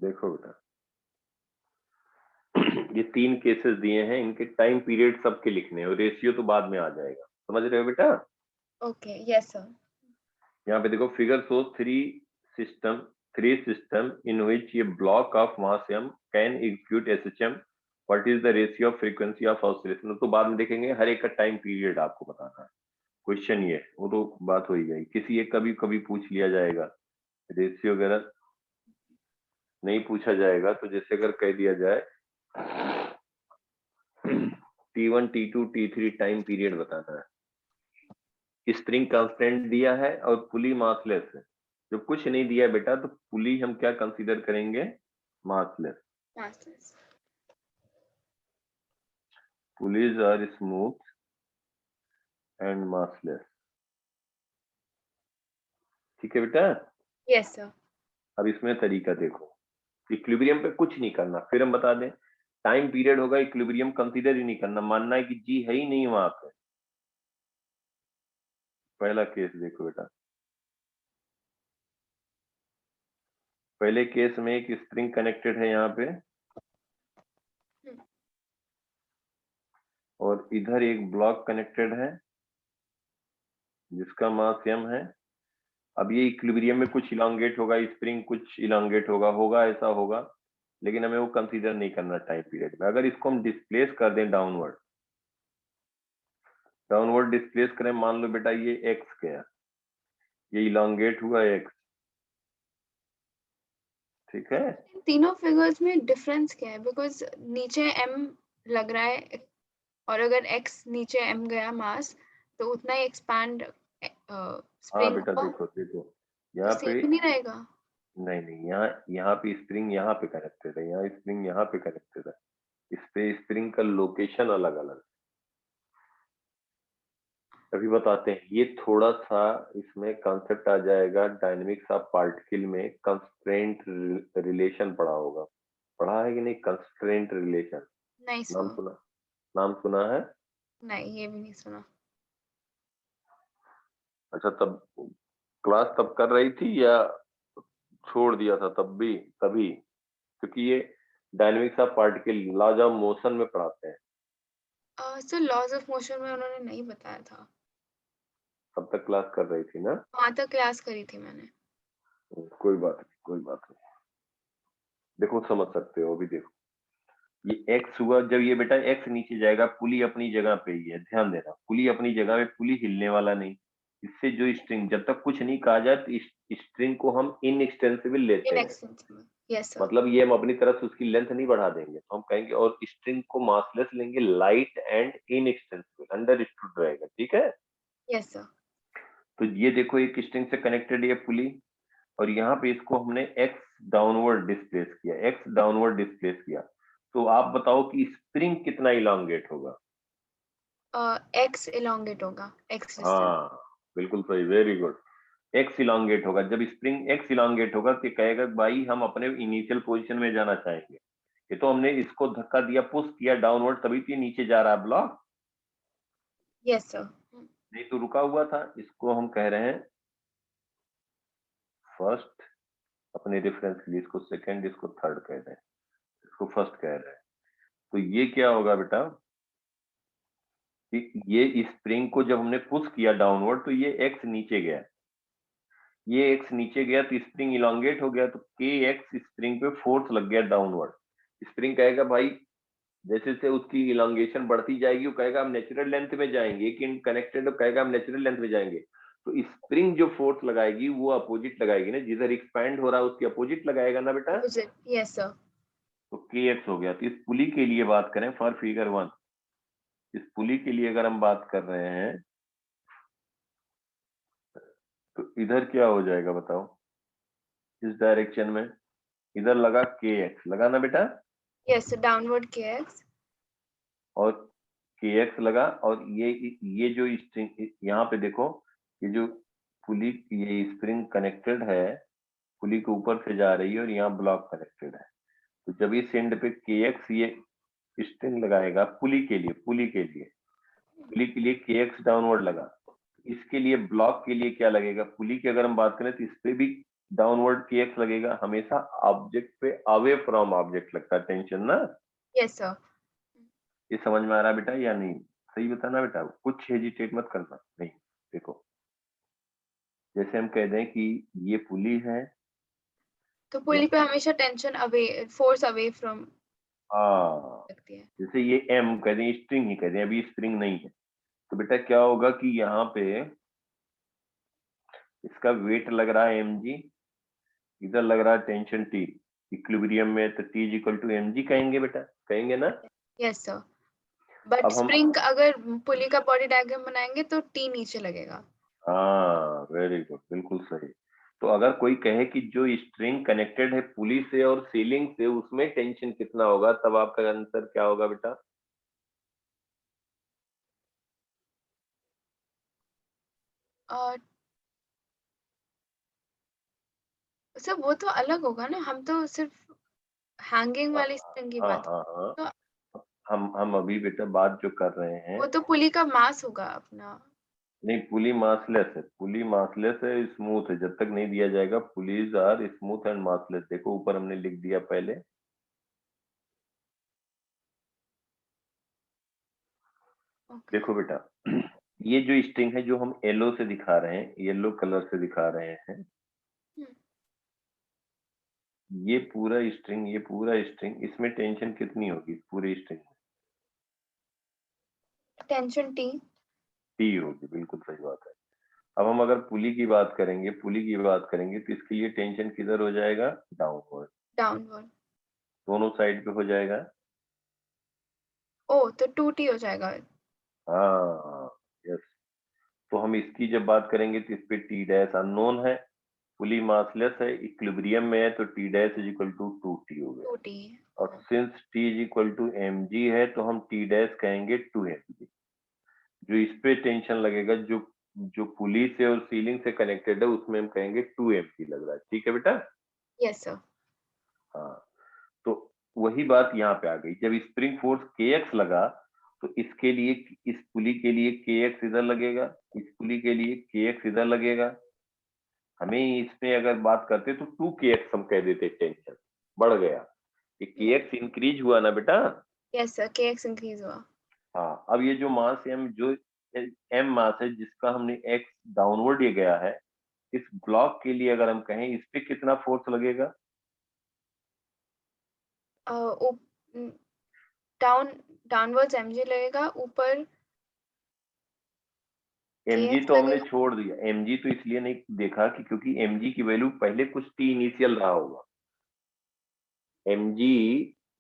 देखो बेटा, ये 3 केसेस दिए हैं, इनके टाइम पीरियड सबके लिखने हैं और रेशियो तो बाद में आ जाएगा, समझ रहे हो बेटा? Okay, yes sir. यहाँ पे देखो figure shows three system in which ये block of mass m can execute SHM, what is the ratio of frequency of oscillation, तो बाद में देखेंगे, हर एक का टाइम पीरियड आपको बताना है। क्वेश्चन ये वो तो बात हो ही गई, किसी एक कभी कभी पूछ लिया जाएगा, रेशियो वगैरह नहीं पूछा जाएगा। तो जैसे अगर कह दिया जाए T1 T2 T3 time period बताना है, स्प्रिंग कांस्टेंट दिया है और पुली मासलेस है। जब कुछ नहीं दिया बेटा तो पुली हम क्या कंसीडर करेंगे? Massless. Masters. Pulleys are smooth and massless, ठीक है बेटा? Yes sir. अब इसमें तरीका देखो, इक्विलिब्रियम पे कुछ नहीं करना, फिर हम बता दें टाइम पीरियड होगा, इक्विलिब्रियम कंसीडर ही नहीं करना, मानना है कि जी है ही नहीं वहां पे। पहला केस देखो बेटा, पहले केस में एक स्प्रिंग कनेक्टेड है यहाँ पे और इधर एक ब्लॉक कनेक्टेड है जिसका मास m है। अब ये इक्विलिब्रियम में कुछ इलांगेट होगा, स्प्रिंग कुछ इलांगेट होगा, ऐसा होगा, लेकिन हमें वो कंसीडर नहीं करना टाइम पीरियड में। अगर इसको हम डिस्प्लेस कर दें डाउनवर्ड डिस्प्लेस करें, मान लो बेटा ये x गया, ये इलांगेट हुआ x, ठीक है? तीनों फिगर्स में डिफरेंस क्या है? बिकॉज नीचे m लग रहा है और अगर x नीचे m गया मास तो उतना ही एक्सपैंड हाँ स्प्रिंग बेटा, हुआ, देखो देखो तो यहाँ सेम पे, ही नहीं रहेगा। नहीं यहाँ पे स्प्रिंग यहाँ पे कनेक्टेड है, यहाँ स्प्रिंग यहाँ पे कनेक्टेड है, इस पे स्प्रिंग का लोकेशन अलग अलग। अभी बताते हैं, ये थोड़ा सा इसमें कॉन्सेप्ट आ जाएगा डायनेमिक्स ऑफ पार्टिकल में, कंस्ट्रेंट रिलेशन पढ़ा होगा, पढ़ा है कि नहीं? कंस्ट्रेंट रिलेशन नहीं नाम सर। सुना, नाम सुना है? नहीं, ये भी नहीं सुना। अच्छा, तब क्लास तब कर रही थी या छोड़ दिया था तब भी? तभी, क्योंकि ये dynamics of particle laws of motion में पढ़ाते हैं। सर लॉज ऑफ मोशन में उन्होंने नहीं बताया था। तब तक क्लास कर रही थी ना? वहां तक क्लास करी थी मैंने। कोई बात नहीं, कोई बात नहीं, देखो समझ सकते हो। अभी देखो ये x हुआ, जब ये बेटा x नीचे जाएगा, पुली अपनी जगह पे ही है, ध्यान देना, पुली अपनी जगह में, पुली हिलने वाला नहीं। इससे जो स्ट्रिंग, जब तक कुछ नहीं कहा जाए तो इस स्ट्रिंग को हम इनएक्सटेंसिबल लेते हैं, इनएक्सटेंसिबल, यस सर। मतलब ये हम अपनी तरफ से उसकी लेंथ नहीं बढ़ा देंगे, तो हम कहेंगे, और स्ट्रिंग को मासलेस लेंगे, लाइट एंड इनएक्सटेंसिबल, अंडरस्टूड रहेगा, ठीक है? Yes sir. तो ये देखो एक स्ट्रिंग से कनेक्टेड ये पुली, और यहाँ पे इसको हमने x डाउनवर्ड डिस्प्लेस किया, x डाउनवर्ड डिस्प्लेस किया, तो आप बताओ कि स्प्रिंग कितना इलांगेट होगा? एक्स इलोंगेट होगा, एक्स डिस्टेंस। हाँ बिल्कुल सही, वेरी गुड, x इलांगेट होगा। जब स्प्रिंग x इलांगेट होगा तो ये कहेगा भाई हम अपने इनिशियल पोजीशन में जाना चाहेंगे, ये तो हमने इसको धक्का दिया, पुश किया डाउनवर्ड, तभी तो ये नीचे जा रहा है ब्लॉक, यस सर। नहीं तो रुका हुआ था। इसको हम कह रहे हैं फर्स्ट, अपने रेफरेंस के लिए इसको सेकंड, इसको थर्ड कह रहे हैं, इसको फर्स्ट कह रहे हैं। तो ये क्या होगा बेटा कि ये स्प्रिंग को जब हमने पुश किया डाउनवर्ड तो ये x नीचे गया, ये x नीचे गया तो स्प्रिंग इलांगेट हो गया, तो kx स्प्रिंग पे फोर्स लग गया डाउनवर्ड। स्प्रिंग कहेगा भाई जैसे जैसे उसकी इलांगेशन बढ़ती जाएगी, वो कहेगा हम नेचुरल लेंथ में जाएंगे, कि कनेक्टेड कहेगा हम नेचुरल लेंथ में जाएंगे, तो स्प्रिंग जो फोर्स लगाएगी वो अपोजिट लगाएगी ना, जिधर एक्सपैंड हो रहा है उसकी अपोजिट लगाएगा ना बेटा, अपोजिट, यस सर। तो kx हो गया। तो इस पुली के लिए बात करें फॉर फिगर 1, इस पुली के लिए अगर हम बात कर रहे हैं तो इधर क्या हो जाएगा बताओ, इस डायरेक्शन में इधर लगा kx, लगा ना बेटा, यस, डाउनवर्ड के एक्स। और kx लगा, और ये जो स्ट्रिंग यहाँ पे देखो, ये जो पुली, ये स्प्रिंग कनेक्टेड है, पुली के ऊपर से जा रही है और यहाँ ब्लॉक कनेक्टेड है, तो जब इस एंड पे kx ये स्ट्रिंग लगाएगा पुली के लिए, kx डाउनवर्ड लगा, इसके लिए ब्लॉक के लिए क्या लगेगा, पुली की अगर हम बात करें तो इस पे भी डाउनवर्ड kx लगेगा, हमेशा ऑब्जेक्ट पे अवे फ्रॉम ऑब्जेक्ट लगता है टेंशन ना। Yes sir. ये समझ में आ रहा है बेटा या नहीं? सही बताना बेटा, कुछ हेजिटेट मत करना। नहीं, देखो जैसे हम कह दें कि ये पुली है, तो पुली पे हमेशा tension away, force away from हाँ लगती है। जैसे ये एम कह दें, स्ट्रिंग ही कह दें, अभी स्प्रिंग नहीं है, तो बेटा क्या होगा कि यहाँ पे इसका वेट लग रहा है mg, इधर लग रहा है टेंशन t, इक्विलिब्रियम में तो t is equal to mg कहेंगे बेटा, कहेंगे ना। Yes sir. बट अब हम, स्प्रिंग अगर पुली का बॉडी डायग्राम बनाएंगे तो टी नीचे लगेगा। हाँ वेरी गुड, बिल्कुल सही। तो अगर कोई कहे कि जो स्ट्रिंग कनेक्टेड है पुली से और सीलिंग से, उसमें टेंशन कितना होगा, तब आपका आंसर क्या होगा बेटा? और सर वो तो अलग होगा ना, हम तो सिर्फ हैंगिंग हाँ वाली स्प्रिंग की हाँ बात। हाँ हाँ। तो हम अभी बेटा बात जो कर रहे हैं, वो तो पुली का मास होगा अपना। नहीं पुली मासलेस है, पुली मासलेस है, स्मूथ है, जब तक नहीं दिया जाएगा pulleys are smooth and massless. देखो ऊपर हमने लिख दिया पहले, ओके। देखो बेटा ये जो स्ट्रिंग है जो हम येलो से दिखा रहे हैं, येलो कलर से दिखा रहे हैं, ये पूरा स्ट्रिंग, ये पूरा स्ट्रिंग, इसमें टेंशन कितनी होगी पूरी स्ट्रिंग में? Tension T. टी होगी, बिल्कुल सही बात है। अब हम अगर पुली की बात करेंगे, पुली की बात करेंगे तो इसके लिए टेंशन किधर हो जाएगा? Downward, downward. दोनों साइड पे हो जाएगा। ओ तो टू टी हो जाएगा। हाँ यस। तो हम इसकी जब बात करेंगे तो इस पे टी डैश अननोन है, पुली मासलेस है, इक्विलिब्रियम में है, तो T dash is equal to 2t हो गया। Two T. और since t is equal to mg है, तो हम टी डैश कहेंगे 2mg। जो इस पे टेंशन लगेगा, जो जो पुली से और सीलिंग से कनेक्टेड है, उसमें हम कहेंगे 2mg लग रहा है। ठीक है बेटा? Yes sir. हाँ, तो वही बात यहाँ पे आ गई, जब स्प्रिंग फोर्स kx लगा, तो इसके लिए, इस पुली के लिए kx इधर लगेगा, इस पुली के लिए kx इधर लगेगा। हमें इसमें अगर बात करते तो 2kx हम कह देते, टेंशन बढ़ गया, ये kx इंक्रीज हुआ ना बेटा। यस सर, के एक्स इंक्रीज हुआ। हाँ, अब ये जो मास m, जो m मास है जिसका हमने x डाउनवर्ड ये गया है, इस ब्लॉक के लिए अगर हम कहें, इस पे कितना फोर्स लगेगा? डाउन डाउनवर्ड्स एमजी लगेगा, ऊपर के mg एक्स तो हमने लगेगा। छोड़ दिया, mg तो इसलिए नहीं देखा कि क्योंकि mg की वैल्यू पहले कुछ t इनिशियल रहा होगा। mg,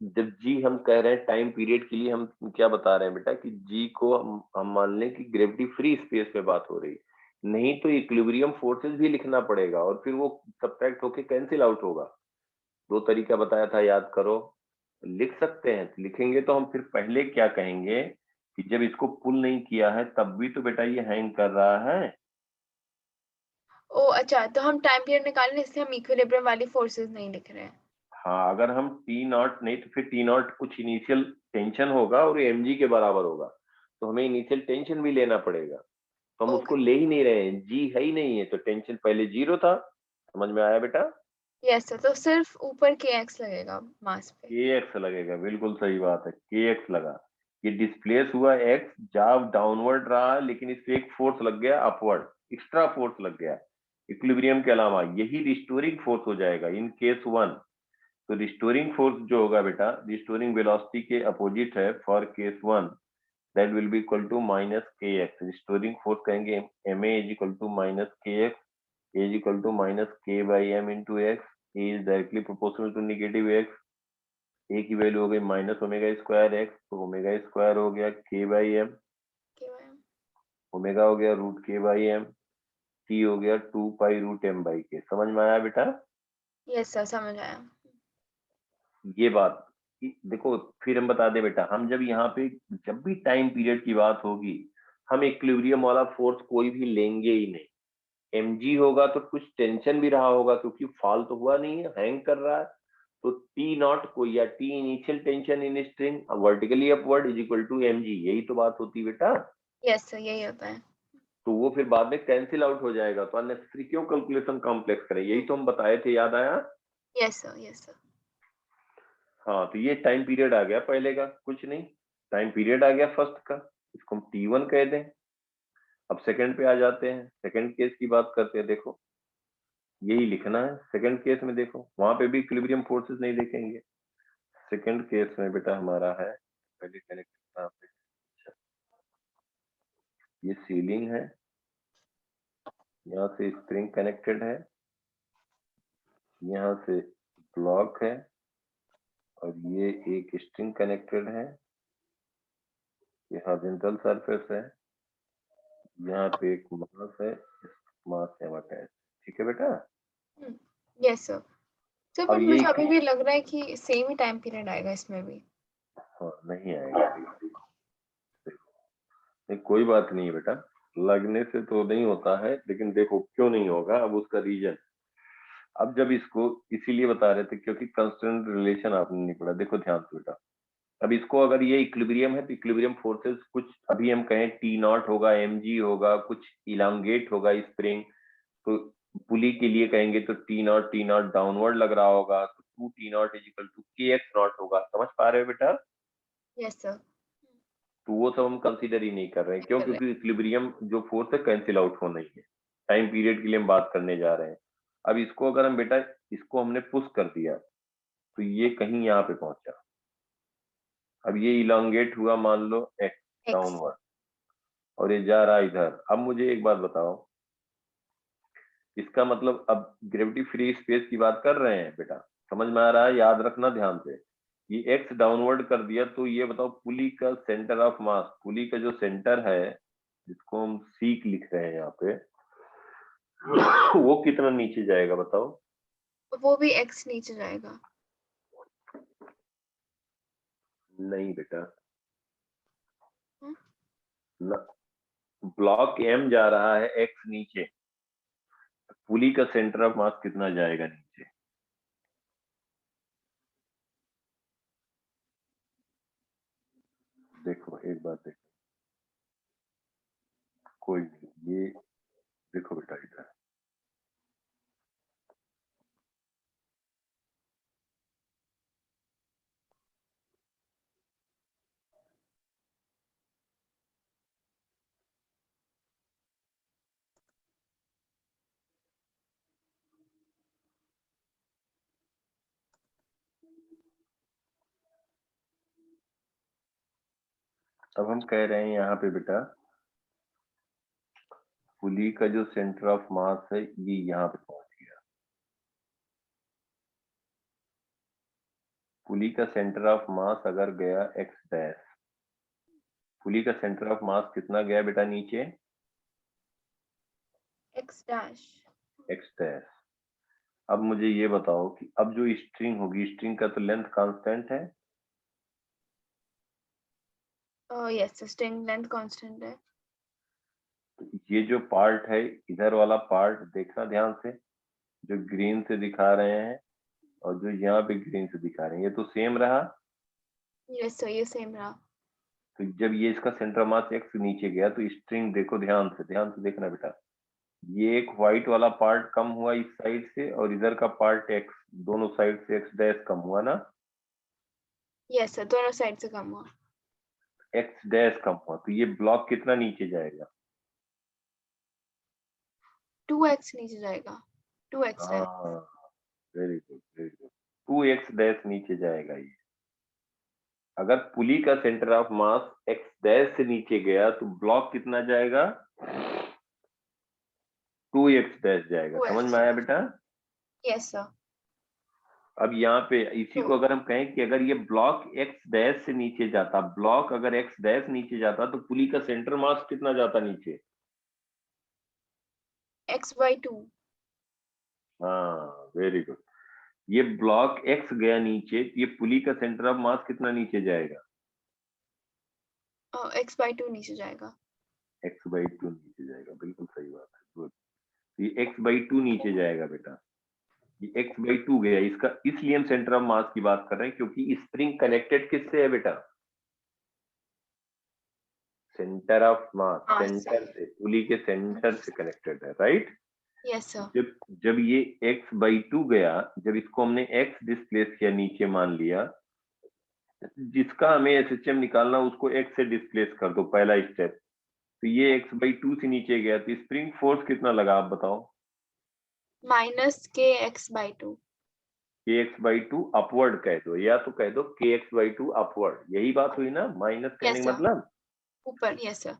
जब g हम कह रहे हैं टाइम पीरियड के लिए, हम क्या बता रहे हैं बेटा कि g को हम मान लें कि ग्रेविटी फ्री स्पेस पे बात हो रही है, नहीं तो इक्विलिब्रियम फोर्सेस भी लिखना पड़ेगा और फिर वो सब्ट्रैक्ट होके कैंसिल आउट होगा। दो तरीका बताया था, याद करो। लिख सकते हैं, लिखेंगे तो हम फिर पहले क्या कहेंगे कि जब इसको पुल नहीं किया है तब भी तो बेटा ये हैंग कर रहा है। ओ अच्छा, तो हम टाइम पीरियड निकाल रहे हैं, इसलिए हम इक्विलिब्रियम वाली फोर्सेस नहीं लिख रहे हैं। हाँ, अगर हम टी नॉट नहीं तो फिर टी नॉट कुछ इनिशियल टेंशन होगा और mg के बराबर होगा, तो हमें इनिशियल टेंशन भी लेना पड़ेगा, तो हम उसको ओके। ले ही नहीं रहे हैं, जी है ही नहीं है, तो टेंशन पहले जीरो था। समझ में आया बेटा? यस सर, तो सिर्फ ऊपर के एक्स लगेगा मास पे। के एक्स लगेगा, बिल्कुल सही बात है, के एक्स लगा। ये डिस्प्लेस हुआ एक्स, जब डाउनवर्ड रहा लेकिन इस पे एक फोर्स लग गया अपवर्ड, एक्स्ट्रा फोर्स लग गया इक्विलिब्रियम के अलावा, यही रिस्टोरिंग फोर्स हो जाएगा इन केस वन। तो रिस्टोरिंग फोर्स जो होगा बेटा, रिस्टोरिंग वेलोसिटी के अपोजिट है for case one, that will be equal to minus के एक्स। रिस्टोरिंग फोर्स कहेंगे M A is equal to minus के X, A is equal to minus K by M into x, A is directly proportional to negative X, A की value हो गई minus omega square x, तो omega square हो गया के by M, omega हो गया रूट के बाई एम, टी हो गया 2 पाई रूट एम बाई के। समझ में आया बेटा? यस सर, समझ आया। ये बात देखो, फिर हम बता दें बेटा, हम जब यहाँ पे जब भी टाइम पीरियड की बात होगी, हम इक्विलिब्रियम वाला फोर्स कोई भी लेंगे ही नहीं। mg होगा तो कुछ टेंशन भी रहा होगा, क्योंकि फॉल तो हुआ नहीं है, हैंग कर रहा है, तो टी नॉट को या T initial tension in string vertically upward is equal to mg, यही तो बात होती है बेटा। यस सर, यही होता है। तो वो फिर बाद में कैंसिल आउट हो जाएगा, तो अननेसेसरी क्यों कैलकुलेशन कॉम्प्लेक्स करें, यही तो हम बताए थे, याद आया? Yes sir, yes sir. हाँ, तो ये टाइम पीरियड आ गया पहले का, कुछ नहीं, टाइम पीरियड आ गया फर्स्ट का, इसको हम T1 कह दें। अब सेकंड पे आ जाते हैं, सेकंड केस की बात करते हैं। देखो यही लिखना है सेकंड केस में, देखो वहां पे भी इक्विलिब्रियम फोर्सेस नहीं देखेंगे। सेकंड केस में बेटा हमारा है, पहले कनेक्ट, ये सीलिंग है, यहाँ से स्प्रिंग कनेक्टेड है, यहाँ से ब्लॉक है, और ये एक स्ट्रिंग कनेक्टेड है, ये हॉरिजॉन्टल सरफेस है, यहाँ पे एक मास है, मास है अटैच। ठीक है बेटा? Yes sir. सर अब बट ये मुझे अभी भी लग रहा है कि सेम ही टाइम पीरियड आएगा इसमें भी। हाँ, नहीं आएगा, नहीं कोई बात नहीं है बेटा, लगने से तो नहीं होता है, लेकिन देखो क्यों नहीं होगा, अब उसका रीजन। अब जब इसको इसीलिए बता रहे थे क्योंकि कंस्टेंट रिलेशन आपने नहीं पढ़ा, देखो ध्यान से बेटा। अब इसको अगर ये इक्विलिब्रियम है तो इक्विलिब्रियम फोर्सेस कुछ अभी हम कहें T0 होगा, mg होगा, कुछ इलांगेट होगा स्प्रिंग, तो पुली के लिए कहेंगे तो T0 डाउनवर्ड लग रहा होगा, तो 2T0 is equal to kx0 होगा। समझ पा रहे हो बेटा? Yes sir. तो वो सब हम कंसीडर ही नहीं कर रहे हैं, क्यों? क्योंकि इक्विलिब्रियम जो फोर्स है कैंसिल आउट होना ही है, टाइम पीरियड के लिए हम बात करने जा रहे हैं। अब इसको अगर हम बेटा, इसको हमने पुश कर दिया तो ये कहीं यहाँ पे पहुंचा, अब ये इलांगेट हुआ मान लो x डाउनवर्ड, और ये जा रहा इधर। अब मुझे एक बात बताओ, इसका मतलब अब ग्रेविटी फ्री स्पेस की बात कर रहे हैं बेटा, समझ में आ रहा है? याद रखना ध्यान से, ये x डाउनवर्ड कर दिया, तो ये बताओ पुली का सेंटर ऑफ मास, पुली का जो सेंटर है जिसको हम सीक लिख रहे हैं यहाँ पे, वो कितना नीचे जाएगा बताओ? वो भी x नीचे जाएगा। नहीं बेटा, हम्म, ना, ब्लॉक m जा रहा है x नीचे, पुली का सेंटर ऑफ मास कितना जाएगा नीचे? देखो एक बात देखो, कोई नहीं, ये देखो बेटा इधर, अब हम कह रहे हैं यहाँ पे बेटा, पुली का जो सेंटर ऑफ मास है ये यहाँ पे पहुंच गया, पुली का सेंटर ऑफ मास अगर गया एक्स डैश, पुली का सेंटर ऑफ मास कितना गया बेटा नीचे? x dash. X dash. अब मुझे ये बताओ कि अब जो स्ट्रिंग होगी, स्ट्रिंग का तो लेंथ कांस्टेंट है, यस स्ट्रिंग लेंथ कांस्टेंट है। तो ये जो पार्ट है इधर वाला पार्ट देखना ध्यान से, जो ग्रीन से दिखा रहे हैं और जो यहाँ पे ग्रीन से दिखा रहे हैं, ये तो सेम रहा। यस सर, ये सेम रहा। तो जब ये इसका सेंटर ऑफ मास एक्स नीचे गया तो स्ट्रिंग देखो ध्यान से देखना बेटा, ये एक व्हाइट वाला पार्ट कम हुआ इस साइड से, और इधर का पार्ट एक्स, दोनों साइड से एक्स डैश कम हुआ ना, यस सर, दोनों साइड से कम हुआ। एक्स डैश कम हुआ, तो ये ब्लॉक कितना नीचे जाएगा? 2x नीचे जाएगा। 2x dash. हाँ, very good very good, 2x dash नीचे जाएगा ये। अगर पुली का centre of mass X dash से नीचे गया तो ब्लॉक कितना जाएगा? 2x डैश जाएगा। समझ में आया बेटा? Yes sir. अब यहाँ पे इसी तो को अगर हम कहें कि अगर ये ब्लॉक एक्स डैश से नीचे जाता, ब्लॉक अगर एक्स डैश नीचे जाता तो पुली का सेंटर मास कितना जाता नीचे? x/2। हाँ, वेरी गुड। ये ब्लॉक एक्स गया नीचे, ये पुली का सेंटर ऑफ मास कितना नीचे जाएगा? x/2 नीचे जाएगा। x/2 नीचे जाएगा, बिल्कुल सही बात है, गुड। ये x/2 नीचे जाएगा बेटा, ये x/2 गया इसका, इसलिए हम सेंटर ऑफ मास की बात कर रहे हैं, क्योंकि स्प्रिंग कनेक्टेड किससे है बेटा? सेंटर ऑफ मास, हाँ, सेंटर से, पुली के सेंटर से कनेक्टेड है, राइट। Yes sir. जब ये x/2 गया, जब इसको हमने x डिस्प्लेस किया, नीचे मान लिया, जिसका हमें SHM निकालना उसको x से डिस्प्लेस कर दो, पहला स्टेप। तो ये x/2 से नीचे गया, तो स्प्रिंग फोर्स कितना लगा आप बताओ? -kx/2। kx/2 अपवर्ड कह दो, या तो कह दो kx/2 अपवर्ड, यही बात हुई ना, माइनस कहने यस का सर, मतलब। ऊपर, यस सर।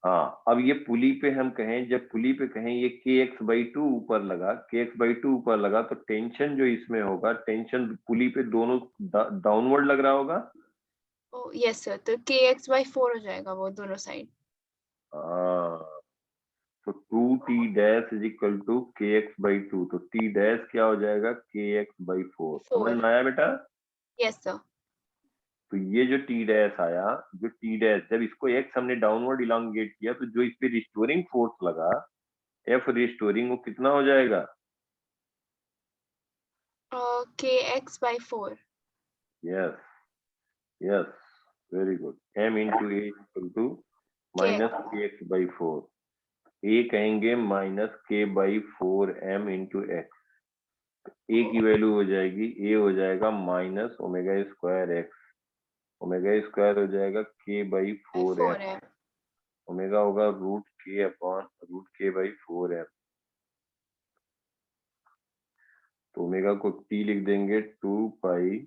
हाँ, अब ये पुली पे हम कहें, जब पुली पे कहें ये kx/2 ऊपर लगा, kx/2 ऊपर लगा, तो टेंशन जो इसमें होगा, टेंशन पुली पे दोनों डाउनवर्ड लग रहा होगा। ओ यस सर, तो kx/4 हो जाएगा वो दोनों साइड। हाँ, तो 2t dash is equal to kx/2, तो t डैश क्या हो जाएगा, kx/4। समझ में आया बेटा? Yes sir. तो ये जो टी डैश आया, जो टी डैश, जब इसको x हमने डाउनवर्ड इलांगेट किया, तो जो इस पे रिस्टोरिंग फोर्स लगा, F रिस्टोरिंग, वो कितना हो जाएगा? kx/4। Yes, yes, very good. m into a equal to k minus kx/4, a कहेंगे -k/4 m into x. A की वैल्यू हो जाएगी, ए हो जाएगा -ω²x, ω² हो जाएगा k/4m, है। ओमेगा होगा √k/4m। तो ओमेगा को t लिख देंगे 2 पाई,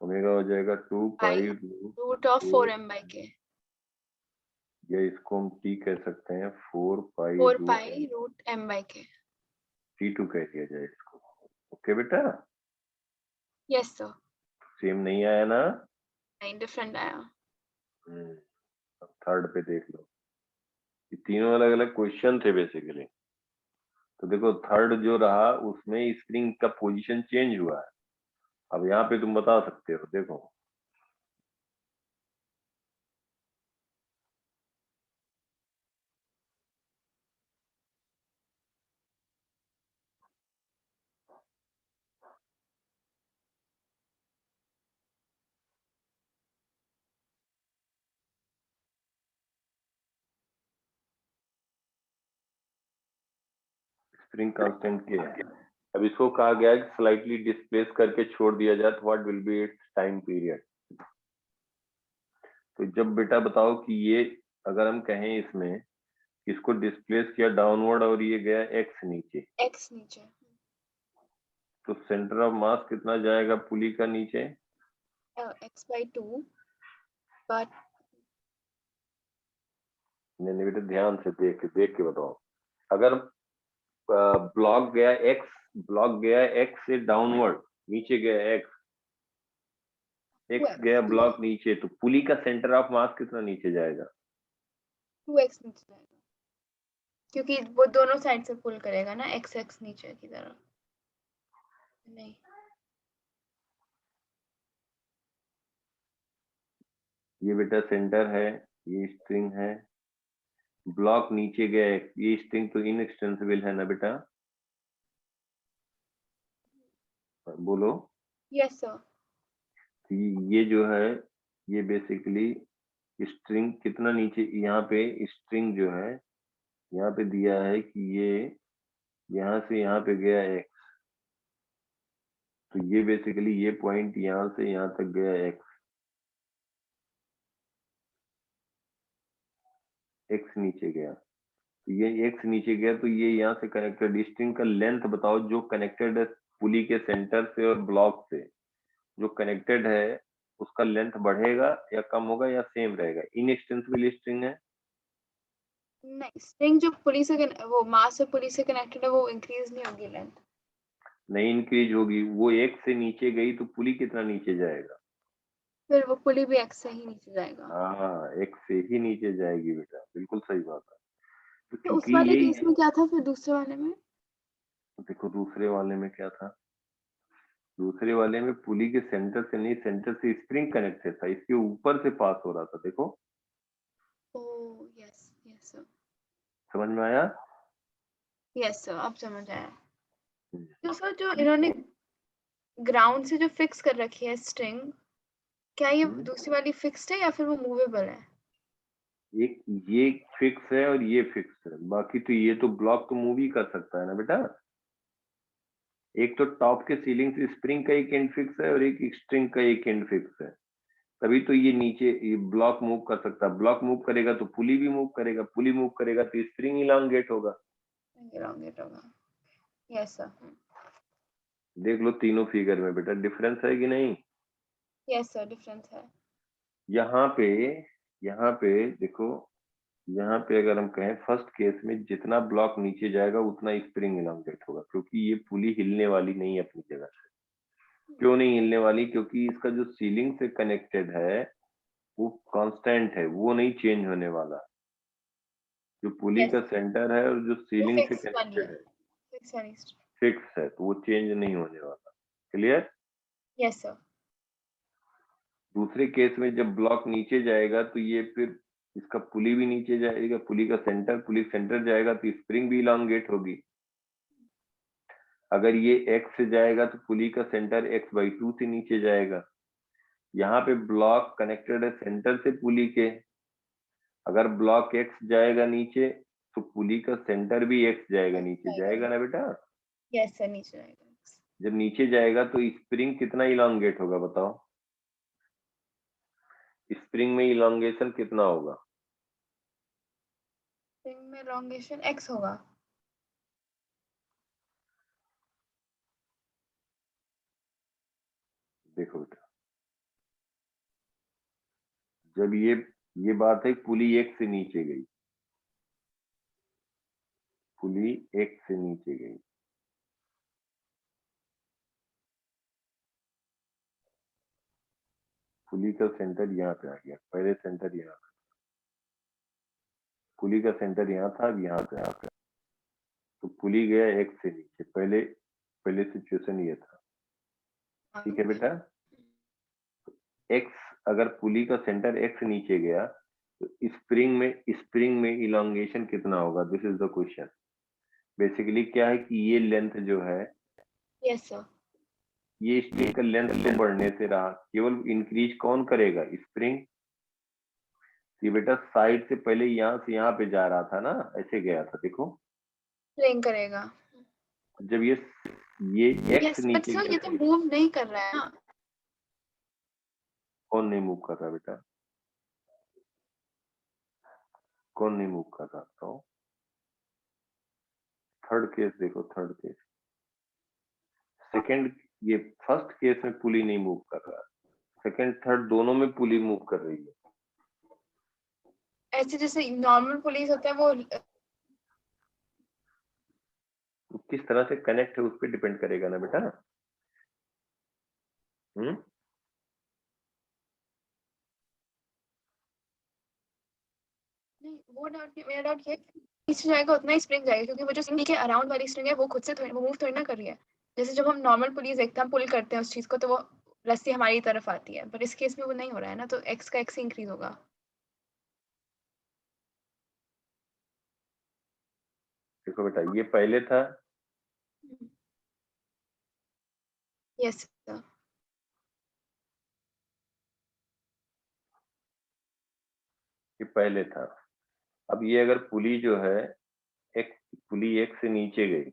ओमेगा हो जाएगा 2 पाई रूट ऑफ 4m/k। या इसको हम t कह सकते हैं 4 पाई 4 root pi root m/k। t2 कह दिया जाए इसको। ओके बेटा, यस सर। सेम नहीं आया ना? नहीं, डिफरेंट आया। अब थर्ड पे देख लो, ये तीनों अलग अलग क्वेश्चन थे बेसिकली। तो देखो थर्ड जो रहा, उसमें स्प्रिंग का पोजीशन चेंज हुआ है। अब यहाँ पे तुम बता सकते हो, देखो स्प्रिंग कांस्टेंट क्या है। अब इसको कहा गया है कि स्लाइटली डिस्प्लेस करके छोड़ दिया जाए, तो what will be it's time period. तो जब बेटा बताओ कि ये, अगर हम कहें इसमें इसको डिस्प्लेस किया डाउनवर्ड और ये गया x नीचे, x नीचे, तो सेंटर ऑफ मास कितना जाएगा पुली का नीचे? x/2, बट नहीं बेटा, ध्यान से देख के बताओ। अगर ब्लॉक गया x से डाउनवर्ड, नीचे गया x गया ब्लॉक नीचे, तो पुली का सेंटर ऑफ मास कितना नीचे जाएगा? 2x नीचे जाएगा, क्योंकि वो दोनों साइड से पुल करेगा ना, x नीचे की तरफ। नहीं, ये बेटा सेंटर है, ये स्ट्रिंग है, ब्लॉक नीचे गया, ये स्ट्रिंग तो इनएक्सटेंसिबल है ना बेटा, बोलो। Yes sir. ये जो है, ये बेसिकली स्ट्रिंग कितना नीचे, यहाँ पे स्ट्रिंग जो है, यहाँ पे दिया है कि ये यहाँ से यहाँ पे गया x, तो ये बेसिकली ये पॉइंट यहाँ से यहाँ तक गया x नीचे गया, तो ये x नीचे गया, तो ये यहाँ से कनेक्टेड, स्ट्रिंग का लेंथ बताओ जो कनेक्टेड है पुली के सेंटर से और ब्लॉक से, जो कनेक्टेड है उसका लेंथ बढ़ेगा या कम होगा या सेम रहेगा? इनएक्सटेंसिबल स्ट्रिंग है। नहीं, स्ट्रिंग जो पुली से वो मास से पुली से कनेक्टेड है, वो इंक्रीज नहीं होगी लेंथ। नहीं इंक्रीज होगी, वो x से नीचे गई तो पुली कितना नीचे जाएगा? फिर वो पुली भी x से ही नीचे जाएगा। हाँ, x से ही नीचे जाएगी बेटा, बिल्कुल सही बात है। तो तो उस चूंकि वाले ये, केस में क्या था फिर दूसरे वाले में? देखो दूसरे वाले में क्या था, दूसरे वाले में पुली के सेंटर से नहीं, सेंटर से स्प्रिंग कनेक्टेड था, इसके ऊपर से पास हो रहा था, देखो। Oh yes, yes sir. समझ में आया? यस सर, अब समझ आया। हम्म। तो सर जो इन्होंने ग्राउंड से जो फिक्स कर रखी है स्ट्रिंग, क्या ये दूसरी वाली फिक्स्ड है या फिर वो मूवेबल है? एक ये फिक्स है और ये फिक्स है, बाकी तो ये तो ब्लॉक तो मूव ही कर सकता है ना बेटा। एक तो टॉप के सीलिंग से स्प्रिंग का एक एंड फिक्स है और एक स्ट्रिंग का एक एंड फिक्स है, तभी तो ये नीचे ये ब्लॉक मूव कर सकता है। ब्लॉक मूव करेगा तो पुली भी मूव करेगा, पुली मूव करेगा तो स्प्रिंग इलांगेट होगा। elongate होगा। Yes sir. देख लो तीनों फिगर में बेटा डिफरेंस है कि नहीं। यस सर, डिफरेंस है। यहाँ पे देखो, यहाँ पे अगर हम कहें फर्स्ट केस में जितना ब्लॉक नीचे जाएगा उतना स्प्रिंग इलांगेट होगा, क्योंकि ये पुली हिलने वाली नहीं है अपनी जगह से। क्यों नहीं हिलने वाली? क्योंकि इसका जो सीलिंग से कनेक्टेड है वो कांस्टेंट है, वो नहीं चेंज होने वाला। जो पुली यस, का सेंटर है और जो वो सीलिंग से फिक्स वाली कनेक्टेड है। है फिक्स वाली। फिक्स है, तो वो चेंज नहीं होने वाला। क्लियर? Yes sir. दूसरे केस में जब ब्लॉक नीचे जाएगा तो ये फिर इसका पुली भी नीचे जाएगा, पुली सेंटर जाएगा तो स्प्रिंग भी इलांगेट होगी। अगर ये x से जाएगा तो पुली का सेंटर x/2 से नीचे जाएगा। यहाँ पे ब्लॉक कनेक्टेड है सेंटर से पुली के, अगर ब्लॉक x जाएगा नीचे तो पुली का सेंटर भी x जाएगा नीचे, जाएगा ना बेटा। यस सर, नीचे जाएगा। जब नीचे जाएगा तो स्प्रिंग कितना इलांगेट होगा बताओ? स्प्रिंग में इलांगेशन कितना होगा? स्प्रिंग में elongation x होगा। देखो बेटा, जब ये बात है पुली x से नीचे गई, पुली x से नीचे गई, पुली का सेंटर यहाँ पे आ गया, पहले सेंटर यहाँ, पुली का सेंटर यहाँ था, अब यहाँ पे आ गया, तो पुली गया x से नीचे। पहले सिचुएशन ये था, ठीक है बेटा। x, अगर पुली का सेंटर x नीचे गया तो स्प्रिंग में इलांगेशन कितना होगा? This is the question. Basically क्या है कि ये लेंथ जो है, यस सर। ये स्प्रिंग का लेंथ तो बढ़ने से रहा, केवल इंक्रीज कौन करेगा? स्प्रिंग। ये बेटा साइड से पहले यहाँ से यहाँ पे जा रहा था ना, ऐसे गया था देखो। स्प्रिंग करेगा। जब ये x यस बट नीचे सर, गया ये तो तो मूव नहीं कर रहा है ना। कौन नहीं मूव कर रहा बेटा? कौन नहीं मूव कर रहा? तो थर्ड केस देखो, थर्ड केस, सेकंड, ये फर्स्ट केस में पुली नहीं मूव कर रहा, सेकंड थर्ड दोनों में पुली मूव कर रही है। ऐसे जैसे नॉर्मल पुलिस होता है वो। तो किस तरह से कनेक्ट है उस पर डिपेंड करेगा ना बेटा। हम्म, नहीं, वो डाउट मेरा डाउट ये नीचे जाएगा उतना ही स्प्रिंग जाएगा, क्योंकि वो जो स्प्रिंग के अराउंड वाली स्प्रिंग है वो खुद से वो मूव थोड़ी ना कर रही है। जैसे जब हम नॉर्मल पुलिस देखते हैं, पुल करते हैं उस चीज को, तो वो रस्सी हमारी तरफ आती है, पर इस केस में वो नहीं हो रहा है ना, तो एक्स का एक्स इंक्रीज होगा। देखो बेटा ये पहले था, यस सर। ये पहले था। अब ये अगर पुली जो है एक, पुली एक से नीचे गई,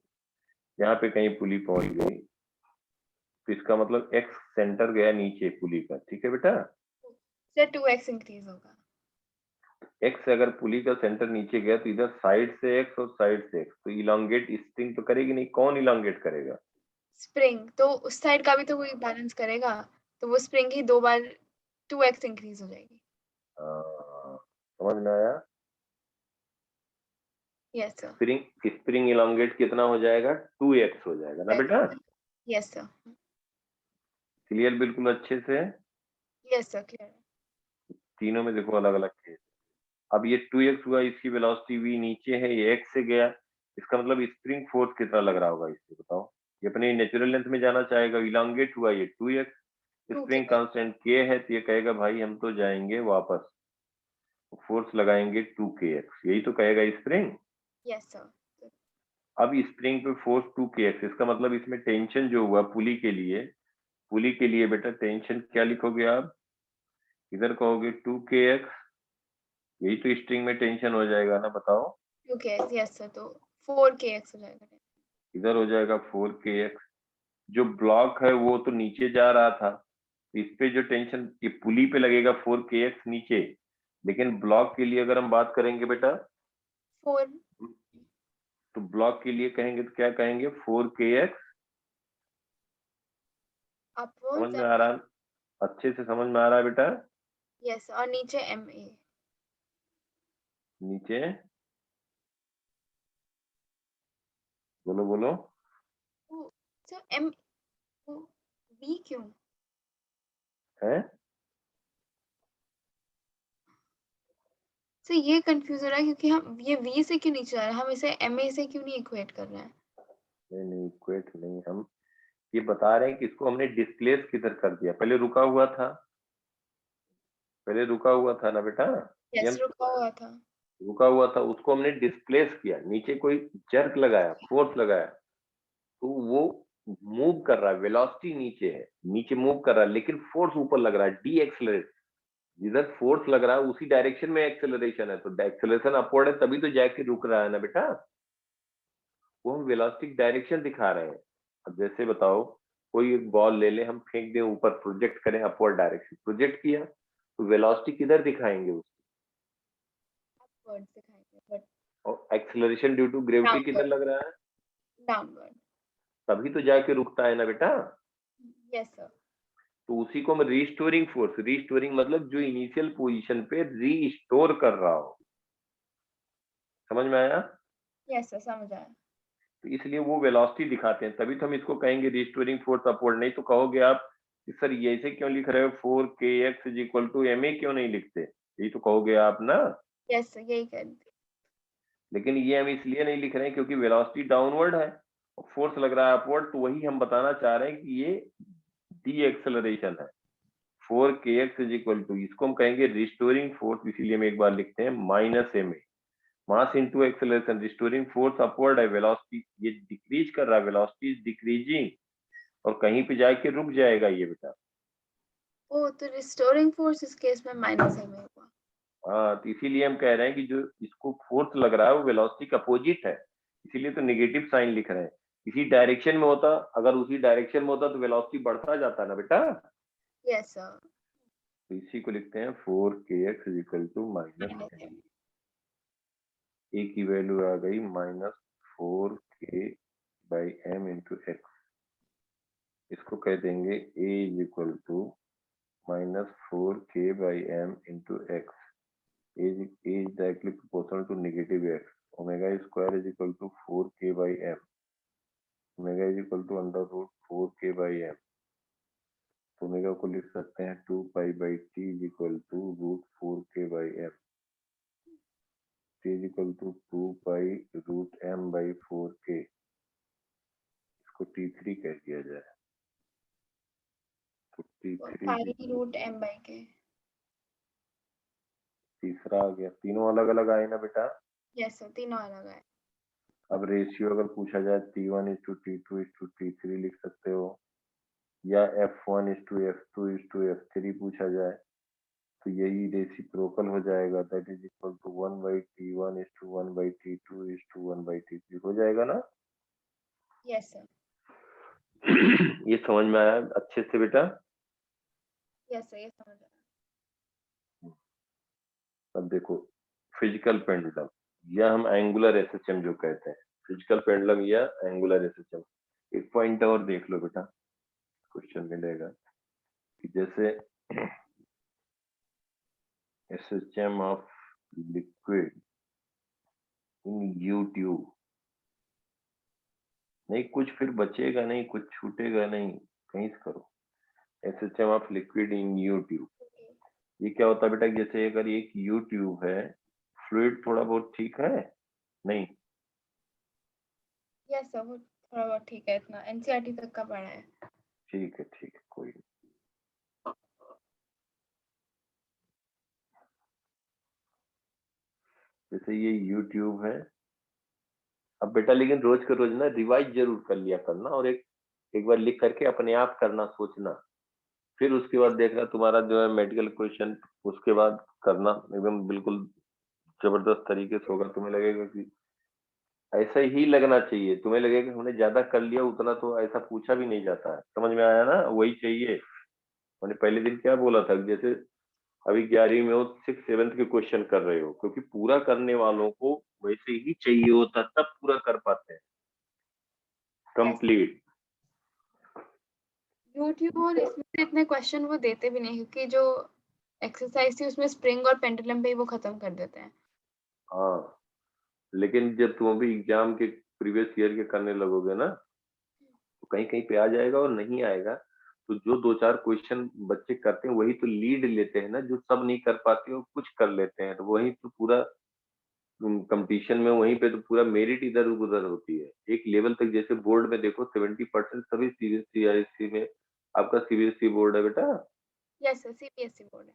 यहाँ पे कहीं पुली पहुंच गई, तो इसका मतलब एक्स सेंटर गया नीचे पुली का, ठीक है बेटा। सर 2x इंक्रीज होगा। एक्स अगर पुली का सेंटर नीचे गया तो इधर साइड से एक्स और साइड से एक्स, तो इलांगेट स्प्रिंग तो करेगी नहीं, कौन इलांगेट करेगा? स्प्रिंग तो उस साइड का भी तो कोई बैलेंस करेगा, तो वो स्प्रिंग ही 2 बार 2x इंक्रीज हो जाएगी। समझ में आया? Yes sir. स्प्रिंग इलांगेट कितना हो जाएगा? 2x हो जाएगा ना बेटा। Yes sir. क्लियर बिल्कुल अच्छे से? Yes sir, clear. तीनों में देखो अलग अलग केस। अब ये 2x हुआ, इसकी वेलोसिटी v नीचे है, ये x से गया, इसका मतलब स्प्रिंग फोर्स कितना लग रहा होगा इससे बताओ? ये अपने नेचुरल लेंथ में जाना चाहेगा, इलांगेट हुआ ये 2x, स्प्रिंग कांस्टेंट k है, तो ये कहेगा भाई हम तो जाएंगे वापस, फोर्स लगाएंगे 2kx, यही तो कहेगा स्प्रिंग। Yes sir. अब स्प्रिंग पे फोर्स 2kx, इसका मतलब इसमें टेंशन जो हुआ पुली के लिए बेटा टेंशन क्या लिखोगे आप? इधर कहोगे 2kx, यही तो स्ट्रिंग में टेंशन हो जाएगा ना, बताओ। ओके यस सर, तो 4kx हो जाएगा। इधर हो जाएगा 4kx। जो ब्लॉक है वो तो नीचे जा रहा था, इस पे जो टेंशन ये पुली पे लगेगा 4kx नीचे, लेकिन ब्लॉक के लिए अगर हम बात करेंगे बेटा 4 तो ब्लॉक के लिए कहेंगे तो क्या कहेंगे 4kx। समझ अपवर्ड्स में आ रहा है? अच्छे से समझ में आ रहा है बेटा? यस, और नीचे ma। नीचे बोलो बोलो। सर m b क्यों? है सर ये कंफ्यूज हो रहा है क्योंकि हम ये v से क्यों नीचे आ रहा है, हम इसे ma से क्यों नहीं इक्वेट कर रहे हैं? नहीं नहीं इक्वेट नहीं, हम ये बता रहे हैं कि इसको हमने डिस्प्लेस किधर कर दिया। पहले रुका हुआ था, पहले रुका हुआ था ना बेटा, ये यस हम रुका हुआ था। रुका हुआ था उसको हमने डिस्प्लेस किया, नीचे कोई जर्क लगाया, फोर्स लगाया, तो वो मूव कर रहा है, वेलोसिटी नीचे है, नीचे मूव कर रहा है, लेकिन फोर्स ऊपर लग रहा है, डी एक्सेलरेट। जिधर फोर्स लग रहा है उसी डायरेक्शन में एक्सेलरेशन है, तो एक्सेलरेशन अपवर्ड है, तभी तो जाके रुक रहा है ना बेटा। वो हम वेलोसिटी डायरेक्शन दिखा रहे हैं। अब जैसे बताओ, कोई एक बॉल ले ले, हम फेंक दें ऊपर, प्रोजेक्ट करें अपवर्ड डायरेक्शन, प्रोजेक्ट किया तो वेलोसिटी किधर दिखाएंगे उसकी, अपवर्ड्स दिखाएंगे बट और एक्सेलरेशन ड्यू टू ग्रेविटी किधर डाउनवर्ड, लग रहा है, डाउनवर्ड। तभी तो जाके रुकता है ना बेटा। Yes sir. तो उसी को हम रीस्टोरिंग फोर्स, रीस्टोरिंग मतलब जो इनिशियल पोजीशन पे रीस्टोर कर रहा हो। समझ में आया? यस सर समझ आया। तो इसलिए वो वेलोसिटी दिखाते हैं, तभी तो हम इसको कहेंगे रीस्टोरिंग फोर्स अपवर्ड। नहीं तो कहोगे आप कि सर ये ऐसे क्यों लिख रहे हो, 4kx is equal to ma क्यों नहीं लिखते, यही तो कहोगे आप ना। यस सर यही कह रही थी। लेकिन ये हम इसलिए नहीं लिख रहे हैं क्योंकि वेलोसिटी डाउनवर्ड है और फोर्स लग रहा है अपवर्ड, तो वही हम बताना चाह रहे हैं कि ये डी एक्सेलरेशन है। 4kx इज इक्वल टू, इसको हम कहेंगे रिस्टोरिंग फोर्स, इसीलिए हम एक बार लिखते हैं minus ma, mass into acceleration. Restoring force upward है, वेलोसिटी ये डिक्रीज कर रहा है, वेलोसिटी इज डिक्रीजिंग, और कहीं पे जाके रुक जाएगा ये बेटा। ओ तो रिस्टोरिंग फोर्स इस केस में माइनस ma होगा। हाँ, तो इसीलिए हम कह रहे हैं कि जो इसको फोर्स लग रहा है वो वेलोसिटी का अपोजिट है, इसीलिए तो नेगेटिव साइन लिख रहे हैं। इसी डायरेक्शन में होता, अगर उसी डायरेक्शन में होता तो वेलोसिटी बढ़ता जाता ना बेटा। Yes sir. तो इसी को लिखते हैं 4kx is equal to minus minus m। m। A की वैल्यू आ गई -4k by m into x. इसको कह देंगे a is equal to -4k by m into x. a is directly proportional to negative x. Omega square is equal to 4k by m. Omega is equal to under root 4k by m. तो ओमेगा को लिख सकते हैं 2 pi by t is equal to root 4k by m. t is equal to 2 pi root m by 4k. इसको t3 कह दिया जाए, तो t3 is pi root m by k. तीसरा आ गया, तीनों अलग अलग आए ना बेटा। यस सर तीनों अलग है। अब रेशियो अगर पूछा जाए t1 is to t2 is to t3 लिख सकते हो, या f1 is to f3 पूछा जाए तो यही रेसिप्रोकल हो जाएगा, that is equal to 1 by t1 is to 1 by t2 is to 1 by t3 हो जाएगा ना। Yes sir. ये समझ में आया अच्छे से बेटा? यस सर ये समझ आया। अब देखो फिजिकल पेंडुलम या हम एंगुलर एसएचएम जो कहते हैं, फिजिकल पेंडुलम या एंगुलर एसएचएम। एक पॉइंट और देख लो बेटा, क्वेश्चन मिलेगा कि जैसे SHM of liquid in you tube, नहीं कुछ फिर बचेगा नहीं, कुछ छूटेगा नहीं, कहीं से करो। SHM of liquid in you tube, ये क्या होता है बेटा, जैसे अगर एक यू ट्यूब है, फ्लूइड थोड़ा बहुत ठीक है नहीं, यस सर वो थोड़ा बहुत ठीक है, इतना एनसीईआरटी तक का पढ़ा है। ठीक है कोई नहीं। जैसे ये यूट्यूब है, अब बेटा लेकिन रोज के रोज ना रिवाइज जरूर कर लिया करना, और एक बार लिख करके अपने आप करना, सोचना, फिर उसके बाद देखना तुम्हारा जो है मेडिकल क्वेश्चन, उसके बाद करना एकदम बिल्कुल जबरदस्त तरीके से होगा, तुम्हें लगेगा कि ऐसा ही लगना चाहिए, तुम्हें लगेगा कि हमने ज्यादा कर लिया, उतना तो ऐसा पूछा भी नहीं जाता है। समझ में आया ना, वही चाहिए। मैंने पहले दिन क्या बोला था कि जैसे अभी 11वीं में हो, 6th 7th के क्वेश्चन कर रहे हो, क्योंकि पूरा करने वालों को वैसे ही चाहिए होता, तब पूरा कर पाते हैं कंप्लीट। यूट्यूब और इसमें से इतने क्वेश्चन वो देते भी नहीं, क्योंकि जो एक्सरसाइज थी उसमें स्प्रिंग और पेंडुलम पे ही वो खत्म कर देते हैं। हाँ, लेकिन जब तुम अभी एग्जाम के प्रीवियस ईयर के करने लगोगे ना, तो कहीं कहीं पे आ जाएगा और नहीं आएगा। तो जो 2 4 क्वेश्चन बच्चे करते हैं वही तो लीड लेते हैं ना, जो सब नहीं कर पाते वो कुछ कर लेते हैं, तो वही तो पूरा कंपटीशन में वहीं पे तो पूरा मेरिट इधर उधर होती है। एक लेवल तक जैसे बोर्ड में देखो 70% सभी सीबीएसई में, आपका सीबीएसई बोर्ड है बेटा? यस सर, सीबीएसई बोर्ड है।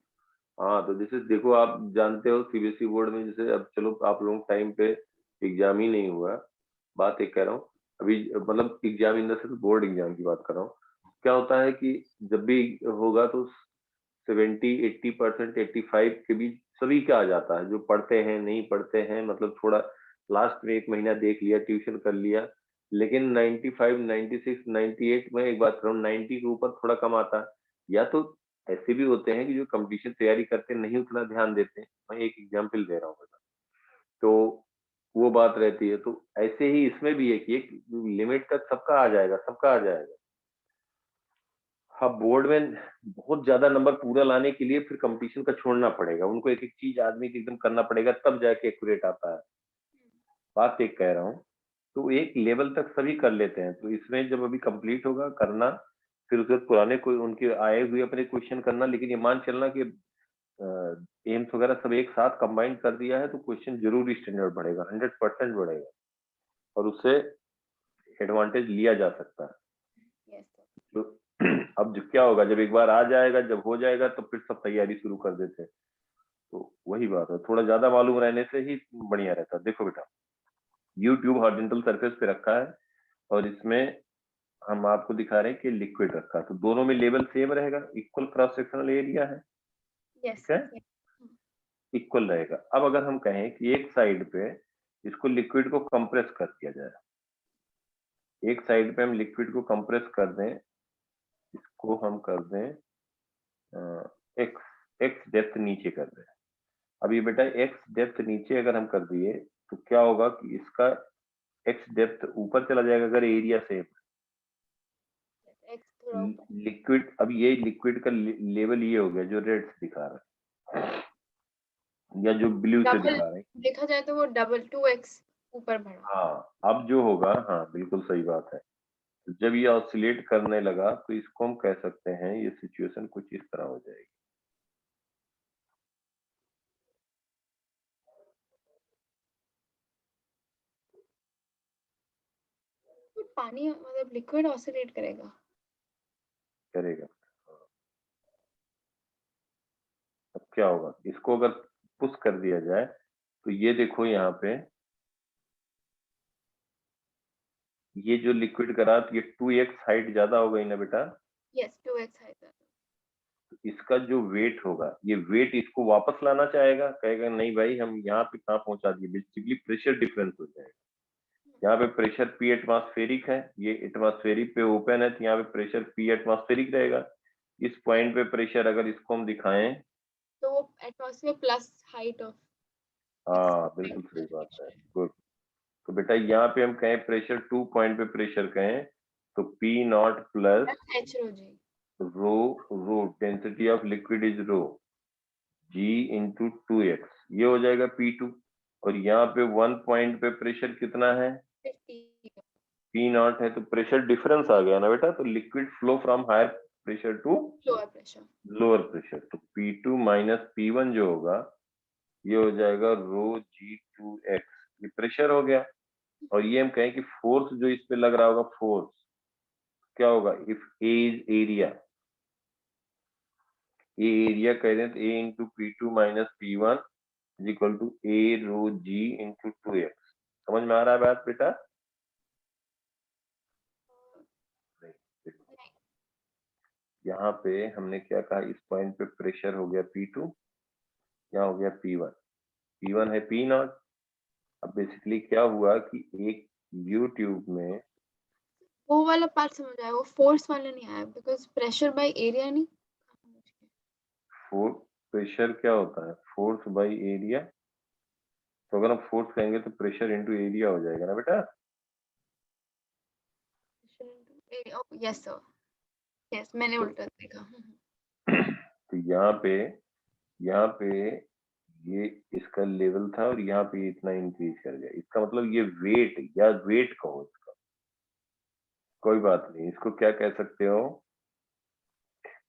हाँ, तो जैसे देखो आप जानते हो सीबीएसई बोर्ड में, जैसे अब चलो आप लोगों टाइम पे एग्जाम ही नहीं हुआ, बात एक कह रहा हूँ अभी, मतलब exam in the sense board exam की बात कर रहा हूँ। क्या होता है कि जब भी होगा तो 70 80% 85 के बीच सभी का आ जाता है, जो पढ़ते हैं नहीं पढ़ते हैं, मतलब थोड़ा लास्ट में 1 महीना देख लिया, ट्यूशन कर लिया। लेकिन 95 96 98 में एक बात करूँ, 90 के ऊपर थोड़ा कम आता है। या तो ऐसे भी होते हैं कि जो कंपटीशन तैयारी करते नहीं उतना ध्यान देते हैं। मैं एक एग्जाम्पल दे रहा हूँ बेटा, तो वो बात रहती है। तो ऐसे ही इसमें भी है कि एक लिमिट तक सबका आ जाएगा, सबका आ जाएगा। हाँ, बोर्ड में बहुत ज्यादा नंबर पूरा लाने के लिए फिर कंपटीशन का छोड़ना पड़ेगा, उनको एक एक चीज आदमी को एकदम करना पड़ेगा, तब जाके एक्यूरेट आता है। बात एक कह रहा हूँ, तो एक लेवल तक सभी कर लेते हैं। तो इसमें जब अभी कंप्लीट होगा करना, फिर उसके बाद पुराने कोई उनके आए हुए अपने क्वेश्चन करना। लेकिन ये मान चलना कि एम्स वगैरह सब एक साथ कंबाइन कर दिया है, तो क्वेश्चन जरूर स्टैंडर्ड बढ़ेगा, 100% बढ़ेगा, और उससे एडवांटेज लिया जा सकता है। Yes sir. तो अब जो क्या होगा, जब एक बार आ जाएगा, जब हो जाएगा, तो फिर सब तैयारी शुरू कर देते हैं। तो वही बात है, थोड़ा ज्यादा मालूम रहने से ही बढ़िया रहता है। देखो बेटा, यूट्यूब हॉरिजॉन्टल सरफेस पे रखा है, और इसमें हम आपको दिखा रहे हैं कि लिक्विड रखा है, तो दोनों में लेवल सेम रहेगा, इक्वल क्रॉस सेक्शनल एरिया है, यस ठीक है, सर। इक्वल रहेगा। अब अगर हम कहें कि एक साइड पे इसको लिक्विड को कंप्रेस कर दिया जाए, एक साइड पे हम लिक्विड को कंप्रेस कर दें, इसको हम कर दें एक्स एक्स डेप्थ नीचे कर दें। अब ये बेटा एक्स डेप्थ नीचे अगर हम कर दिए, तो क्या होगा कि इसका एक्स डेप्थ ऊपर चला जाएगा अगर एरिया सेम। एक्स थोड़ा ऊपर। लिक्विड, अब ये लिक्विड का लेवल ये हो गया जो रेड से दिखा रहा है, या जो ब्लू से डबल दिखा रहे हैं। देखा जाए तो वो डबल 2x ऊपर बढ़ा। हाँ, अब जो होगा, हाँ बिल्कुल सही बात है, जब ये ऑसिलेट करने लगा तो इसको हम कह सकते हैं, ये सिचुएशन कुछ इस तरह हो जाएगी। तो पानी मतलब लिक्विड ऑसिलेट करेगा? करेगा। अब क्या होगा, इसको अगर पुश कर दिया जाए, तो ये देखो यहाँ पे, ये जो लिक्विड करा, तो ये 2x हाइट ज्यादा हो गई ना बेटा। यस 2x हाइट है। तो इसका जो वेट होगा, ये वेट इसको वापस लाना चाहेगा, कहेगा नहीं भाई हम यहाँ पे कहाँ पहुंचा दिए, बेसिकली प्रेशर डिफरेंस हो जाएगा। यहाँ पे प्रेशर पी एटमॉस्फेरिक है, ये एटमॉस्फेरिक पे ओपन है, तो यहाँ पे प्रेशर पी एटमॉस्फेरिक रहेगा। इस पॉइंट पे प्रेशर अगर इसको हम दिखाएं, तो वो एटमॉस्फेयर प्लस हाइट ऑफ हाँ बिल्कुल सही बात है, गुड। तो बेटा यहाँ पे हम कहें प्रेशर 2 पॉइंट पे प्रेशर कहें, तो P naught plus h rho g. Rho, rho density of liquid is rho, ji into 2x, ये हो जाएगा P2। और यहाँ पे 1 पॉइंट पे प्रेशर कितना है, 50 पी नॉट है, तो प्रेशर डिफरेंस आ गया ना बेटा, तो liquid flow from higher pressure to lower pressure. Lower pressure, तो P2 माइनस P1 जो होगा, ये हो जाएगा रो G2x, ये प्रेशर हो गया। और ये हम कहें कि फोर्स जो इस पे लग रहा होगा, फोर्स क्या होगा, if A is area, A area कह रहे हैं, तो A into P2 minus P1 is equal to A rho ji into 2x। समझ में आ रहा है बात बेटा? नहीं, देखो, यहाँ पे हमने क्या कहा, इस पॉइंट पे प्रेशर हो गया P2, यहाँ हो गया P1, P1 है P नॉट। अब बेसिकली क्या हुआ कि एक यू ट्यूब में वो वाला पार्ट समझ आया, वो फोर्स वाला नहीं आया, बिकॉज प्रेशर बाय एरिया नहीं। प्रेशर क्या होता है? Force by area. तो अगर हम फोर्स कहेंगे तो प्रेशर इनटू एरिया हो जाएगा ना बेटा। यस सर, यस मैंने तो, उल्टा देखा। तो यहाँ पे ये इसका लेवल था और यहाँ पे इतना इंक्रीज कर गया। इसका मतलब ये वेट या वेट कहो इसका, कोई बात नहीं। इसको क्या कह सकते हो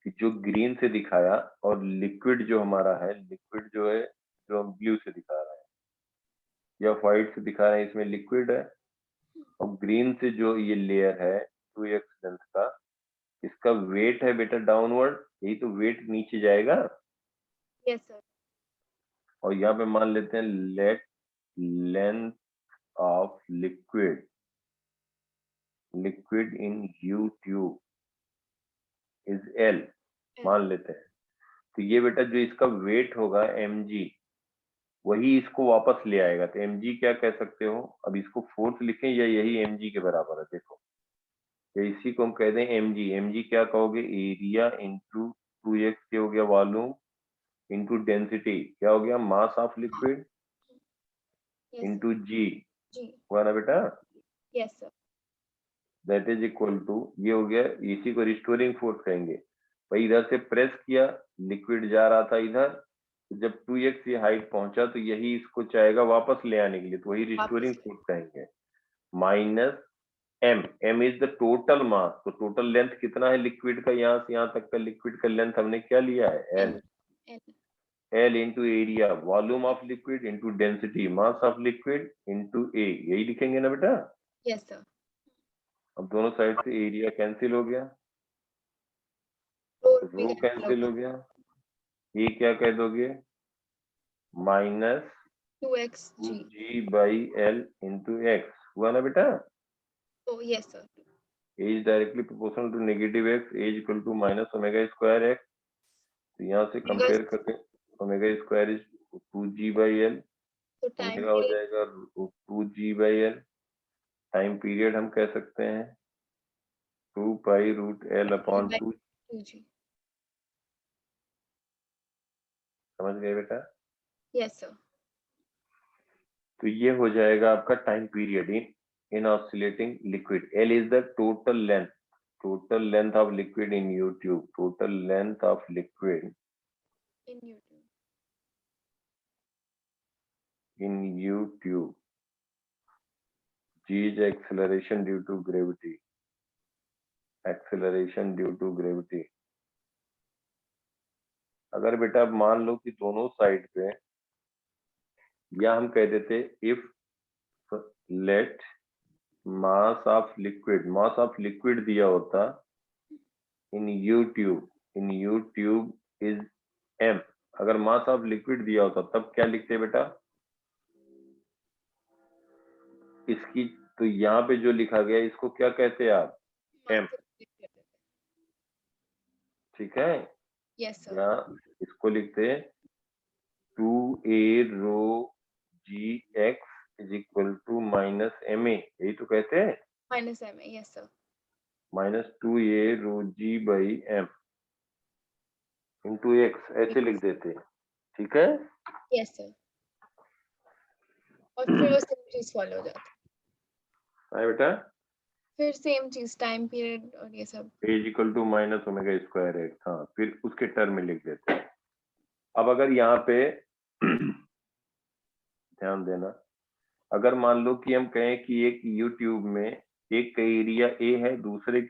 कि जो ग्रीन से दिखाया और लिक्विड जो हमारा है, लिक्विड जो है जो हम ब्लू से दिखा रहे हैं या व्हाइट से दिखा रहे हैं, इसमें लिक्विड है। और ग्रीन से जो ये लेयर है 2x लेंथ का, इसका वेट है बेटा डाउनवर्ड, यही तो वेट नीचे जाएगा। Yes sir. और यहाँ पे मान लेते हैं late length of liquid in you tube is L, मान लेते हैं। तो ये बेटा जो इसका वेट होगा mg, वही इसको वापस ले आएगा। तो mg क्या कह सकते हो? अब इसको फोर्स लिखें या यही mg के बराबर है? देखो, तो इसी को हम कह दें mg क्या कहोगे? एरिया इंटू 2x क्या हो गया? वॉल्यूम इंटू डेंसिटी क्या हो गया? Mass of liquid into g, हुआ ना बेटा? Yes sir. That is equal to, ये हो गया, इसी को रिस्टोरिंग फोर्स कहेंगे। भाई इधर से प्रेस किया, लिक्विड जा रहा था इधर, तो जब 2x ये हाइट पहुंचा तो यही इसको चाहेगा वापस ले आने के लिए, तो वही रिस्टोरिंग फोर्स कहेंगे। Minus m is the total mass. तो टोटल लेंथ कितना है लिक्विड का? यहाँ से यहाँ तक का लिक्विड का लेंथ हमने क्या लिया है? L into area, volume of liquid into density, mass of liquid into A, यही लिखेंगे ना बेटा? Yes sir. अब दोनों साइड से एरिया कैंसिल हो गया, रो कैंसिल हो गया, ये क्या कह दोगे? Minus 2x g। G by l into x, हुआ ना बेटा? तो yes sir. A is directly proportional to negative x, a is equal to minus omega square x. तो यहाँ से कंपेयर करके omega square is 2g by l, omega हो जाएगा 2g by L. Time period हम कह सकते हैं 2 पाई रूट एल अपॉन 2। समझ गए बेटा? Yes sir. तो ये हो जाएगा आपका time period in oscillating liquid. L is the total length of liquid in you tube, total length of liquid in U tube. G is acceleration due to gravity. Acceleration due to gravity. अगर बेटा आप मान लो कि दोनों side पे, या हम कह देते if let mass of liquid दिया होता in U tube is m। अगर मास ऑफ लिक्विड दिया होता तब क्या लिखते बेटा? इसकी तो यहाँ पे जो लिखा गया इसको क्या कहते हैं आप? m, ठीक है? Yes sir. यहाँ इसको लिखते हैं 2a rho ji x is equal to minus m a, यही तो कहते हैं। Minus m। Yes sir. Minus 2a rho ji by M into x, ऐसे लिख देते हैं, ठीक है? Yes sir. और फिर वो सेम चीज फॉलो हो जाती है बेटा? फिर सेम चीज टाइम पीरियड और ये सब। A is equal to minus omega square x, हाँ, फिर उसके टर्म में लिख देते हैं। अब अगर यहाँ पे ध्यान देना, अगर मान लो कि हम कहें कि एक यूट्यूब में एक का एरिया ए है, दूसरे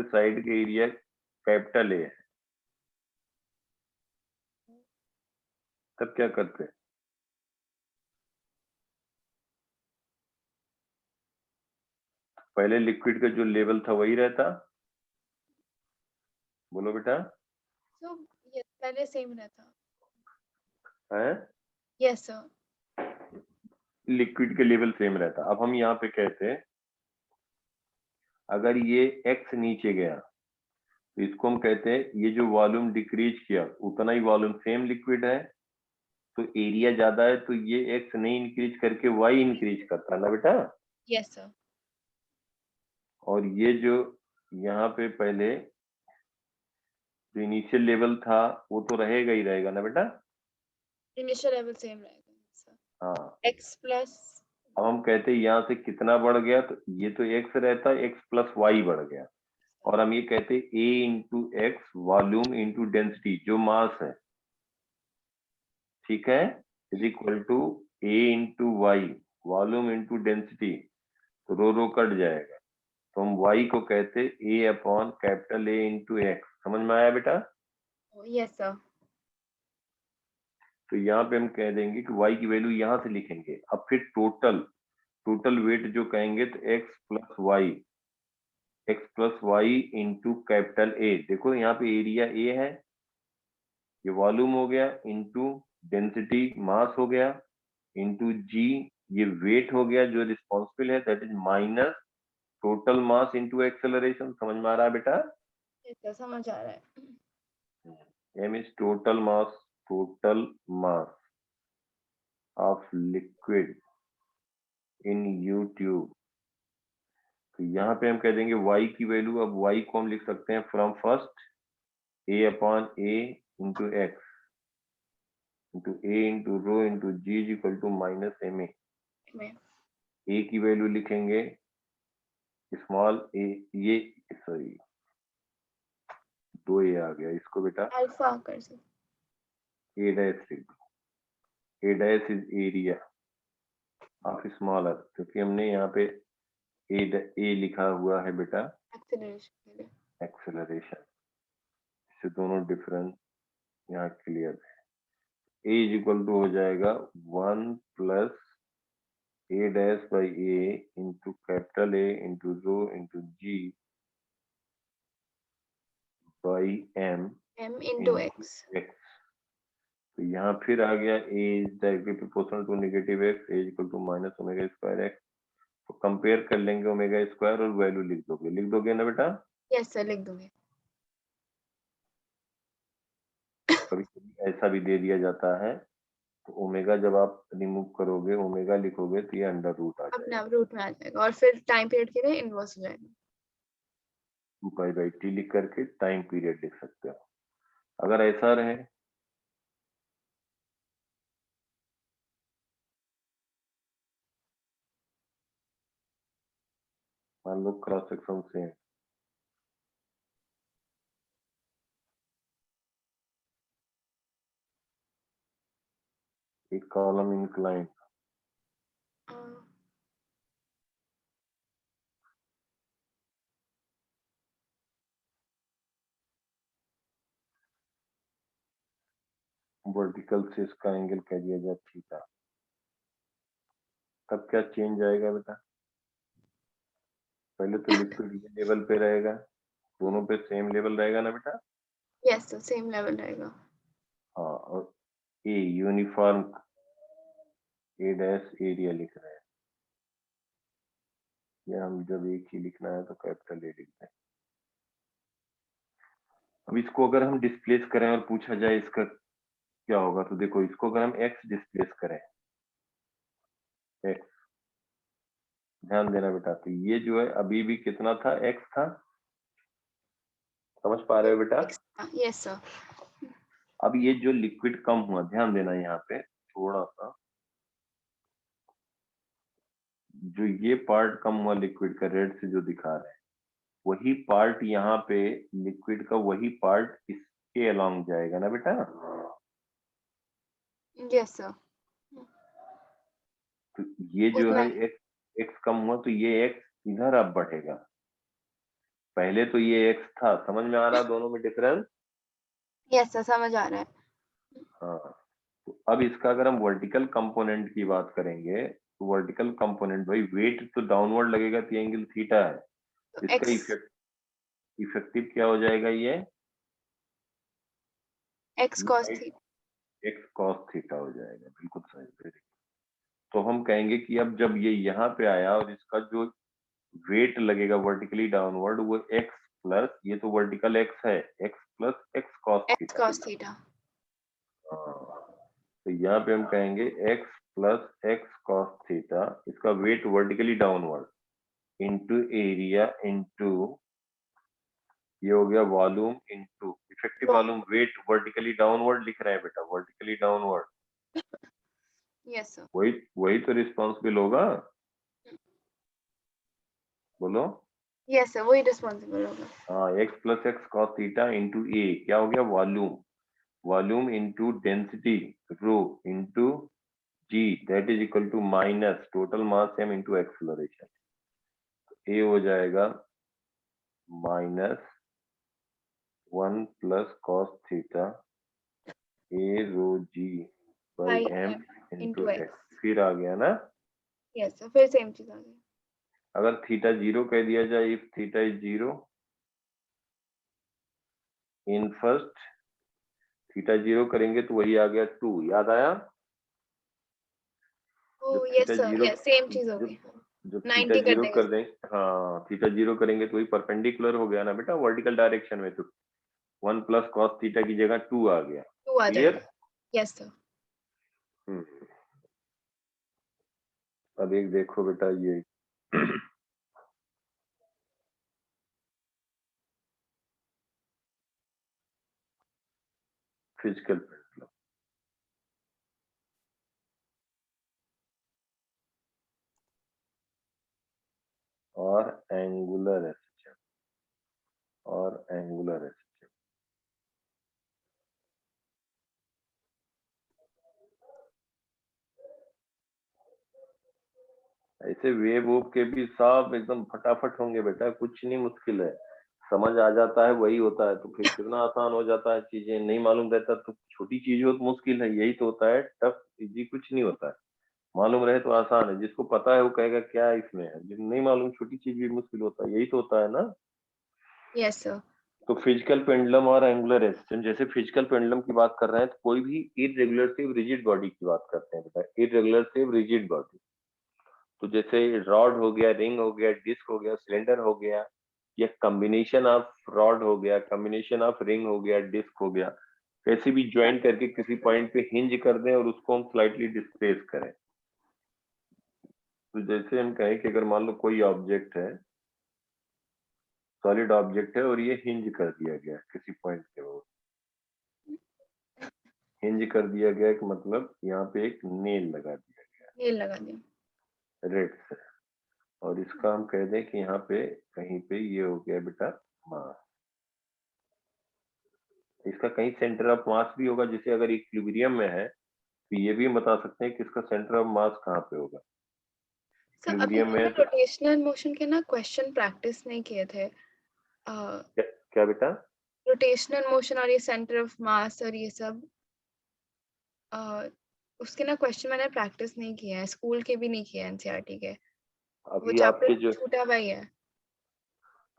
साइड के एरिया कैपिटल ए है, तब क्या करते हैं? पहले लिक्विड का जो लेवल था वही रहता, बोलो बेटा? सो यस, पहले सेम रहता है, यस सर। लिक्विड के लेवल सेम रहता। अब हम यहाँ पे कहते हैं अगर ये x नीचे गया तो इसको हम कहते हैं ये जो वॉल्यूम डिक्रीज किया उतना ही वॉल्यूम सेम लिक्विड है, तो एरिया ज्यादा है तो ये x नहीं इंक्रीज करके y इंक्रीज करता है ना बेटा। Yes sir. और ये जो यहाँ पे पहले जो इनिशियल लेवल था वो तो रहेगा ही रहेगा ना बेटा। इनिशियल लेवल सेम रहेगा सर। हाँ, x प्लस अब हम कहते हैं यहाँ से कितना बढ़ गया, तो ये तो x रहता है, x प्लस वाई बढ़ गया। और हम ये कहते हैं a into x volume into density जो मास है, ठीक है, is equal to a into y volume into density. तो रो रो कट जाएगा, तो हम y को कहते हैं a upon capital A into x. समझ में आया बेटा। Yes sir. तो यहाँ पे हम कह देंगे कि y की वैल्यू यहाँ से लिखेंगे। अब फिर टोटल वेट जो कहेंगे तो x plus y into capital A. देखो यहाँ पे एरिया ए है, ये वॉल्यूम हो गया, इंटू डेंसिटी मास हो गया, इंटू जी ये वेट हो गया जो रिस्पॉन्सिबल है, that is minus total mass into acceleration. समझ में आ रहा है बेटा। यस सर समझ आ रहा है। m is total mass of liquid in U tube। तो यहाँ पे हम कह देंगे y की वैल्यू, अब y को हम लिख सकते हैं from first a upon a into x into a into rho into g is equal to minus m a. a की वैल्यू लिखेंगे स्मॉल a, ये सॉरी 2a आ गया, इसको बेटा अल्फा कर सकते। a डैश लिख दो। a dash is area of smaller, क्योंकि हमने यहाँ पे ए लिखा हुआ है बेटा एक्सेलरेशन। एक्सेलरेशन, इससे दोनों डिफरेंस यहाँ क्लियर है। ए इज इक्वल टू हो जाएगा 1 plus A dash by A into capital A into rho into G by M into X. तो यहाँ फिर आ गया A is directly proportional to negative X, A equal to minus omega square x. तो compare कर लेंगे omega square और value लिख दोगे ना बेटा। यस सर लिख दूंगे। कभी कभी ऐसा भी दे दिया जाता है, तो ओमेगा जब आप रिमूव करोगे, ओमेगा लिखोगे तो ये अंडर रूट आ अपने जाएगा, आप रूट में आ जाएगा और फिर टाइम पीरियड के लिए इनवर्स हो जाएगा। 2 पाई बाई टी लिख करके टाइम पीरियड लिख सकते हो। अगर ऐसा रहे मान लो क्रॉस सेक्शन से एक कॉलम इंक्लाइन, वर्टिकल से इसका एंगल कह दिया जाए थीटा, तब क्या चेंज आएगा बेटा। पहले तो लिक्विड ये लेवल पे रहेगा, दोनों पे सेम लेवल रहेगा ना बेटा। यस सर सेम लेवल रहेगा। हाँ, और a uniform A dash area लिख रहे हैं, या हम जब एक ही लिखना है तो कैपिटल ए लिखते हैं। अब इसको अगर हम डिस्प्लेस करें और पूछा जाए इसका क्या होगा, तो देखो इसको अगर हम एक्स डिस्प्लेस करें, एक्स, ध्यान देना बेटा, तो ये जो है अभी भी कितना था, एक्स था। समझ पा रहे हो बेटा। Yes sir. अब ये जो लिक्विड कम हुआ, ध्यान देना यहाँ पे थोड़ा सा, जो ये पार्ट कम हुआ लिक्विड का रेड से जो दिखा रहे हैं, वही पार्ट यहाँ पे लिक्विड का वही पार्ट इसके अलोंग जाएगा ना बेटा। Yes sir. तो ये जो है एक्स कम हुआ तो ये एक्स इधर अब बढ़ेगा, पहले तो ये एक्स था। समझ में आ रहा है दोनों में डिफरेंस। यस सर समझ आ रहा है। हाँ, तो अब इसका अगर हम वर्टिकल कंपोनेंट की बात करेंगे, तो वर्टिकल कंपोनेंट भाई वेट तो डाउनवर्ड लगेगा तो एंगल थीटा है, इसका इफेक्टिव क्या हो जाएगा, ये x cos theta. X cos theta हो जाएगा, बिल्कुल सही, वेरी। तो हम कहेंगे कि अब जब ये यहाँ पे आया और इसका जो वेट लगेगा वर्टिकली डाउनवर्ड वो एक्स प्लस, ये तो वर्टिकल एक्स है, X plus X cos theta. Theta. तो यहाँ पे हम कहेंगे x plus X cos theta, इसका weight vertically downward into area into ये हो गया volume into effective volume. Weight vertically downward लिख रहे हैं बेटा, वर्टिकली डाउनवर्ड। Yes sir. वही वही तो रिस्पॉन्सिबल होगा, बोलो। यस सर, वही रिस्पॉन्सिबल होगा। हाँ, X plus X cos theta into A क्या हो गया, volume, volume into density rho into G that is equal to minus total mass M into acceleration. A हो जाएगा minus 1 plus cos theta A rho ji by M into X. फिर आ गया ना। Yes sir, फिर same चीज आ गई। अगर थीटा 0 कह दिया जाए, if theta is 0 in first, theta 0 करेंगे तो वही आ गया 2, याद आया। ओह जब yes theta sir, 0 yes same चीज हो गई। जब थीटा 90 कर 0 देंगे। कर दें, हाँ थीटा 0 करेंगे तो वही परपेंडिकुलर हो गया ना बेटा, वर्टिकल डायरेक्शन में, तो 1 प्लस कॉस थीटा की जगह 2 आ गया। 2 आ क्लियर। जाएगा। Yes sir. अब एक देखो बेटा ये फिजिकल पेंडुलम और एंगुलर एसएचएम और एंगुलर एसएचएम। ऐसे वेव वूव के भी सब एकदम फटाफट होंगे बेटा, कुछ नहीं मुश्किल है, समझ आ जाता है वही होता है, तो फिर कितना आसान हो जाता है। चीजें नहीं मालूम रहता तो छोटी चीज हो तो मुश्किल है, यही तो होता है। टफ इजी कुछ नहीं होता है, मालूम रहे तो आसान है। जिसको पता है वो कहेगा क्या इसमें है, जिसको नहीं मालूम छोटी चीज भी मुश्किल होता है, यही तो होता है ना। Yes sir. तो फिजिकल पेंडुलम और एंगुलर एसिस्टेंट, जैसे फिजिकल पेंडुलम की बात कर रहे हैं तो कोई भी इरेगुलर रिजिड बॉडी की बात करते हैं बेटा, इरेगुलर रिजिड बॉडी। तो जैसे रॉड हो गया, रिंग हो गया, डिस्क हो गया, सिलेंडर हो गया, या कॉम्बिनेशन ऑफ रॉड हो गया, कॉम्बिनेशन ऑफ रिंग हो गया, डिस्क हो गया, कैसे भी ज्वाइन करके किसी पॉइंट पे हिंज कर दें और उसको हम स्लाइटली डिस्प्लेस करें। तो जैसे हम कहें कि अगर मान लो कोई ऑब्जेक्ट है, सॉलिड ऑब्जेक्ट है और ये हिंज कर दिया गया किसी पॉइंट पे, वो हिंज कर दिया गया कि मतलब यहाँ पे एक नेल लगा दिया गया, नेल लगा दिया। रेड से, और इसका हम कह दें कि यहाँ पे कहीं पे ये हो गया बेटा मास। इसका कहीं सेंटर ऑफ मास भी होगा, जैसे अगर इक्विलिब्रियम में है तो ये भी हम बता सकते हैं कि इसका सेंटर ऑफ मास कहाँ पे होगा। सर अभी इक्विलिब्रियम में मैंने है तो रोटेशनल मोशन के ना क्वेश्चन प्रैक्टिस नहीं किए थे। क्या बेटा। रोटेशनल मोशन और ये सेंटर ऑफ मास और ये सब उसके ना क्वेश्चन मैंने प्रैक्टिस नहीं किए हैं, स्कूल के भी नहीं किए हैं, एनसीईआरटी के। वो अभी चैप्टर आपके जो, छूटा हुआ ही है।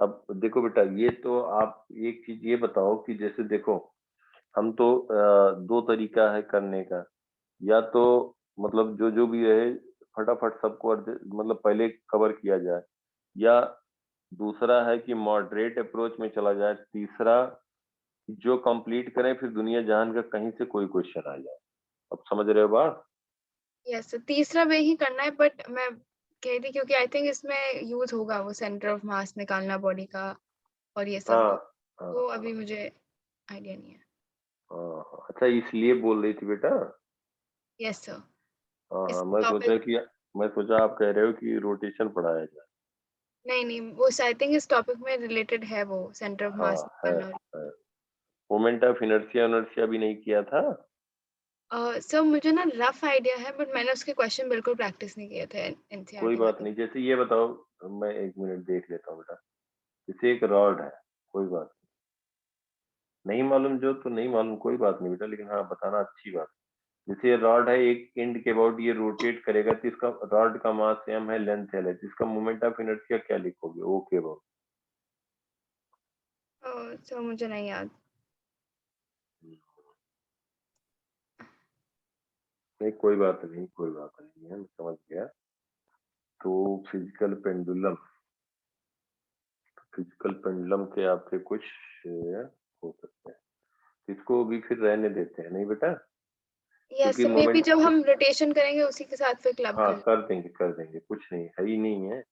अब देखो बेटा, ये तो आप एक चीज ये बताओ कि जैसे देखो, हम तो दो तरीका है करने का, या तो मतलब जो जो भी है फटाफट सबको मतलब पहले कवर किया जाए, या दूसरा है कि मॉडरेट अप्रोच में चला जाए, तीसरा जो कंप्लीट करें फिर दुनिया जहान का कहीं से कोई क्वेश्चन आ जाए। अब समझ रहे हो बात। यस, तीसरा वे ही करना है, बट मैं कह रही थी क्योंकि आई थिंक इसमें यूज होगा वो सेंटर ऑफ मास निकालना बॉडी का और ये सब, हाँ हाँ तो हाँ अभी मुझे आइडिया नहीं है। हाँ, अच्छा इसलिए बोल रही थी बेटा। Yes sir. हाँ इस हाँ, टॉपिक, मैं सोचा आप कह रहे हो कि रोटेशन पढ़ाया जाए। नहीं नहीं, वो आई थिंक इस टॉपिक में रिलेटेड है, वो सेंटर ऑफ हाँ मास निकालना। है। मोमेंट ऑफ इनर्शिया इनर्शिया भी नहीं किया था। सर मुझे ना रफ आइडिया है, बट मैंने उसके क्वेश्चन बिल्कुल प्रैक्टिस नहीं किए थे कोई एनसीईआरटी में बात तो। नहीं, जैसे ये बताओ, मैं एक मिनट देख लेता हूँ बेटा। जैसे एक रॉड है, कोई बात नहीं मालूम जो तो नहीं मालूम, कोई बात नहीं बेटा, लेकिन हाँ बताना अच्छी बात। जैसे ये रॉड है, एक एंड के अबाउट ये रोटेट करेगा तो इसका रॉड का मास m है, लेंथ l है, तो इसका मोमेंट ऑफ इनर्शिया क्या लिखोगे, ओके अबाउट। सर मुझे नहीं याद। नहीं कोई बात नहीं, कोई बात नहीं है, मैं समझ गया। तो फिजिकल पेंडुलम, फिजिकल पेंडुलम के आपके कुछ हो सकते हैं, इसको भी फिर रहने देते हैं नहीं बेटा। यस, क्योंकि मे बी मोमेंट जब हम रोटेशन करेंगे उसी के साथ फिर क्लब हाँ कर कर देंगे, कुछ नहीं है ही नहीं है।